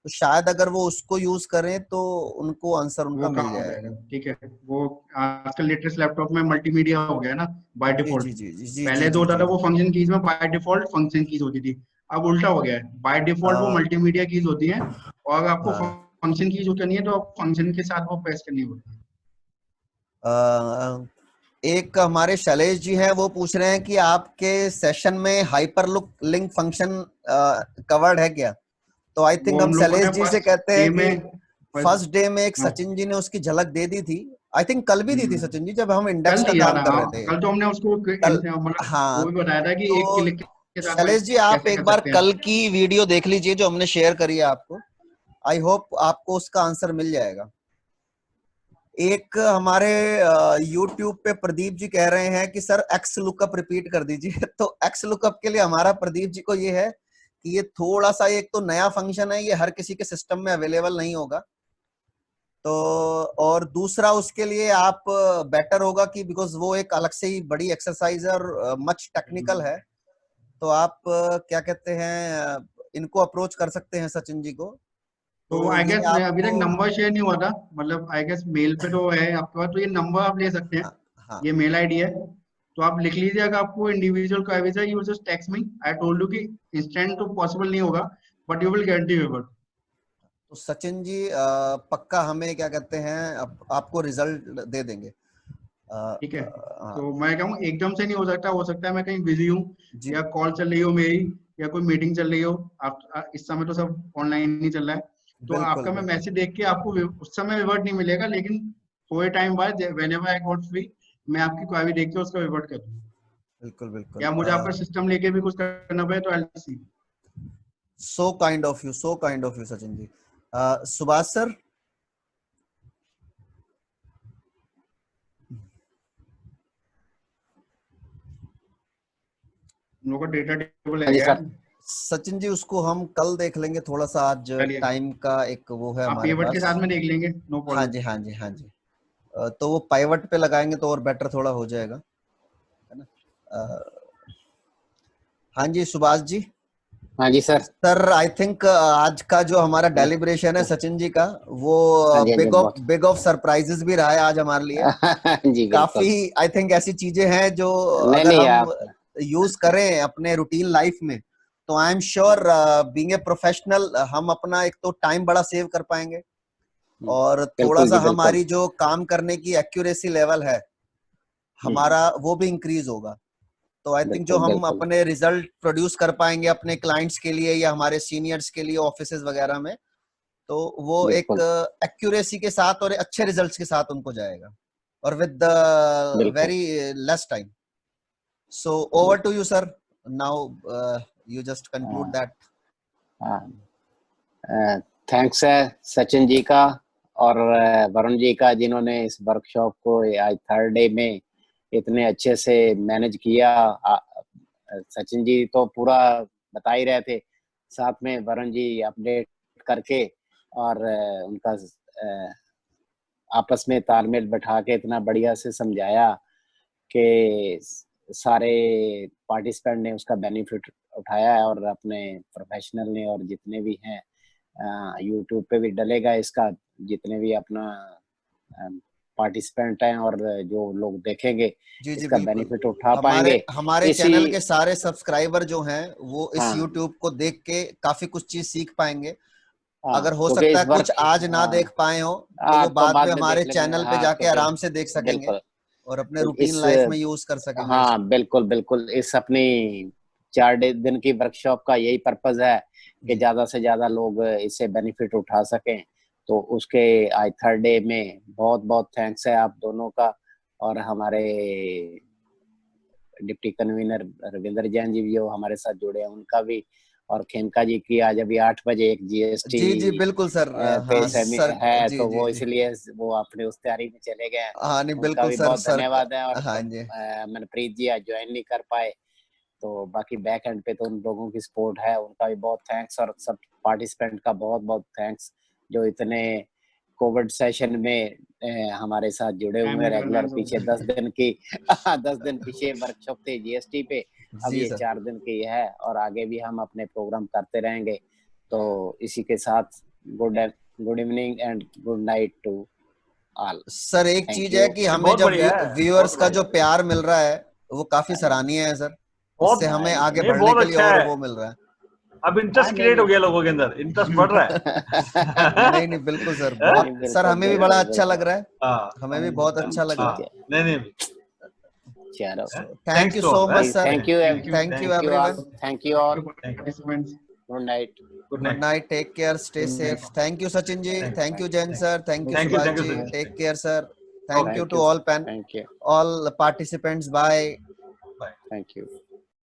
तो शायद अगर वो उसको यूज करें तो उनको आंसर उनका वो मिल काम हो जाएगा। जाएगा। ठीक है। वो आजकल लेटेस्ट लैपटॉप में मल्टीमीडिया हो गया ना बाय जी डिफॉल्ट। जी जी जी जी पहले जी जो जी होता जी। था वो फंक्शन कीज में बाय डिफॉल्ट फंक्शन कीज होती थी, अब उल्टा हो गया है। बाय डिफॉल्ट वो अ, मल्टीमीडिया कीज होती है, और अगर आपको हाँ, फंक्शन कीज करनी है तो आप फंक्शन के साथ वो प्रेस करनी होती है। एक हमारे शैलेश जी हैं, वो पूछ रहे हैं कि आपके सेशन में हाइपरलुक लिंक फंक्शन कवर्ड है क्या? तो आई वो थिंक हम हम लोगों शैलेश ने जी से फर्स्ट कहते डे हैं कि में फर्स्ट डे में एक हाँ, सचिन जी ने उसकी झलक दे दी थी। आई थिंक कल भी दी थी सचिन जी, जब हम इंडेक्स कल का दिया काम था। कर हाँ, रहे थे कल तो हमने उसको कल। मतलब हाँ, वो भी बताया था कि एक तो क्लिक के साथ शैलेश जी आप कैसे एक कर बार सकते हैं। कल की वीडियो देख लीजिए जो हमने शेयर करी है आपको। आई होप आपको उसका आंसर मिल जाएगा। एक हमारे YouTube पे प्रदीप जी कह रहे हैं कि सर एक्स लुकअप रिपीट कर दीजिए। तो एक्स लुकअप के लिए हमारा प्रदीप जी को ये है कि ये थोड़ा सा, एक तो नया फंक्शन है, ये हर किसी के सिस्टम में अवेलेबल नहीं होगा। तो और दूसरा उसके लिए आप बेटर होगा कि बिकॉज वो एक अलग से ही बड़ी एक्सरसाइज है और मच टेक्निकल है। तो आप क्या कहते हैं, इनको अप्रोच कर सकते हैं सचिन जी को। तो तो आई ये गेस अभी तक आपको, नंबर शेयर नहीं हुआ था, मतलब आई गेस मेल पे तो है आपके पास, तो ये नंबर आप ले सकते हैं। हाँ, ये मेल आईडी है, तो आप लिख लीजिए। अगर आपको इंडिविजुअल क्वेरीज है, you just text me. I told you कि इंस्टेंट तो पॉसिबल नहीं होगा, but you will get the revert. तो सचिन जी पक्का हमें क्या कहते हैं आपको रिजल्ट दे देंगे। ठीक है। हाँ, तो मैं कहूँ एकदम से नहीं हो सकता है मैं कहीं बिजी हूँ, जी या कॉल चल रही हो मेरी, या कोई मीटिंग चल रही हो। इस समय तो सब ऑनलाइन ही चल रहा है, तो बिल्कुल आपका मैं बिल्कुल मैसेज देख के आपको उस समय रिवर्ट नहीं मिलेगा, लेकिन थोड़े टाइम बाद when ever I got free, मैं आपकी क्वेरी देख के उसका रिवर्ट कर दूँ, बिल्कुल बिल्कुल। या मुझे आपका सिस्टम लेके भी कुछ करना पड़े तो I will see. So kind of you, so kind of you Sachin ji. Subhash sir, हम लोग का डेटा टेबल हाँ है जी क्या? सर। सचिन जी उसको हम कल देख लेंगे, थोड़ा सा आज चलिए, टाइम का एक वो है आप हमारे पेवर्ट के पास। साथ में देख लेंगे, नो हाँ प्रॉब्लम। जी हाँ जी हाँ जी। तो वो पाइवट पे लगाएंगे तो और बेटर थोड़ा हो जाएगा, है ना। हाँ जी सुभाष जी। हाँ जी सर। सर आई थिंक आज का जो हमारा डेलिब्रेशन है सचिन जी का, वो हाँ जी, हाँ जी, बहुत बिग ऑफ सरप्राइजेस भी रहा है आज हमारे लिए। जी काफी बिल्कुल। आई थिंक ऐसी चीजें हैं जो नहीं अगर नहीं हम आप यूज करें अपने रूटीन लाइफ में, तो I am sure being a professional हम अपना एक तो टाइम बड़ा सेव कर पाएंगे, और थोड़ा बिल्कुल सा जी बिल्कुल। हमारी जो काम करने की एक्यूरेसी लेवल है हमारा, वो भी इंक्रीज होगा। तो आई थिंक जो बिल्कुल हम बिल्कुल अपने रिजल्ट प्रोड्यूस कर पाएंगे अपने क्लाइंट्स के लिए या हमारे सीनियर्स के लिए ऑफिसेज वगैरह में, तो वो एक बिल्कुल एक्यूरेसी के साथ और अच्छे रिजल्ट्स के साथ उनको जाएगा, और विद बिल्कुल। Very less time. So over to you sir, now you just conclude that. Thanks है सचिन जी का और वरुण जी का, जिन्होंने इस वर्कशॉप को आज थर्ड डे में इतने अच्छे से मैनेज किया। सचिन जी तो पूरा बता ही रहे थे, साथ में वरुण जी अपडेट करके और उनका आपस में तालमेल बैठा के इतना बढ़िया से समझाया कि सारे पार्टिसिपेंट ने उसका बेनिफिट उठाया है, और अपने प्रोफेशनल ने और जितने भी हैं यूट्यूब पे भी डलेगा इसका जितने भी अपना पार्टिसिपेंट हैं और जो लोग देखेंगे जी जी इसका बिल्कुल। बेनिफिट उठा पाएंगे। हमारे इसी चैनल के सारे सब्सक्राइबर जो हैं वो इस हाँ। YouTube को देख के काफी कुछ चीज सीख पाएंगे। हाँ, अगर हो क्योंकि सकता इस है कुछ वर्क आज ना हाँ, देख पाए हो तो हाँ, वो तो बाद में में हमारे देख लेंगे। चैनल पे हाँ, जाके क्योंकि आराम से देख सकेंगे बिल्कुल और अपने तो रूटीन इस लाइफ में यूज कर सकेंगे हाँ इसको। बिल्कुल बिल्कुल, इस अपनी 4 दिन की वर्कशॉप का यही पर्पज है कि जी ज्यादा से ज्यादा लोग इससे बेनिफिट उठा सकें। तो उसके आज 3rd डे में बहुत बहुत थैंक्स है आप दोनों का, और हमारे डिप्टी कन्वीनर रविंद्र जैन जी भी जो हमारे साथ जुड़े हैं उनका भी, और खेमका जी की आज अभी 8 बजे एक जीएसटी जी जी बिल्कुल सर। पे हाँ सर है, जी तो जी वो जी इसलिए वो अपने उस तैयारी में चले गए हैं। हाँ नहीं उनका बिल्कुल भी सर बहुत धन्यवाद है। और हाँ जी मनप्रीत जी आज ज्वाइन नहीं कर पाए, तो बाकी बैक एंड पे तो उन लोगों की सपोर्ट है, उनका भी बहुत थैंक्स। और सब पार्टिसिपेंट का बहुत बहुत थैंक्स जो इतने कोविड सेशन में हमारे साथ जुड़े हुए हैं रेगुलर। पीछे 10 दिन की 10 दिन पीछे वर्कशॉप थे जीएसटी पे, अब जी ये सर 4 दिन की है, और आगे भी हम अपने प्रोग्राम करते रहेंगे। तो इसी के साथ good evening and good night to all. Sir एक थैंक चीज यू। है कि हमें बहुत जब बढ़िया है, व्यूअर्स बहुत का जो बढ़िया। प्यार मिल रहा है वो काफी सराहनीय है सर। बहुत इससे हमें आगे नहीं, बढ़ने बहुत के लिए अच्छा और है। वो मिल रहा है। अब इंटरेस्ट क्रिएट हो गया लोगों के अंदर, इंटरेस्ट बढ़ रहा है। नहीं नहीं बिल्कुल सर हाँ? बहुत नहीं, सर बिल्कुल हमें भी बड़ा बिल्कुल अच्छा बिल्कुल। लग रहा है, हाँ हमें भी बहुत अच्छा लग रहा हाँ, है। नहीं नहीं, चलो thank thanks you to so all. Much sir. Thank you thank you all, everyone. Thank you all, Participants. Good night. Good good night. Night, take care, stay safe. Thank you Sachin ji, thank you Jain sir, thank you thank you Subhash ji, sir. Take care sir. Thank you thank to you all thank you all participants. Bye. Bye. Thank you.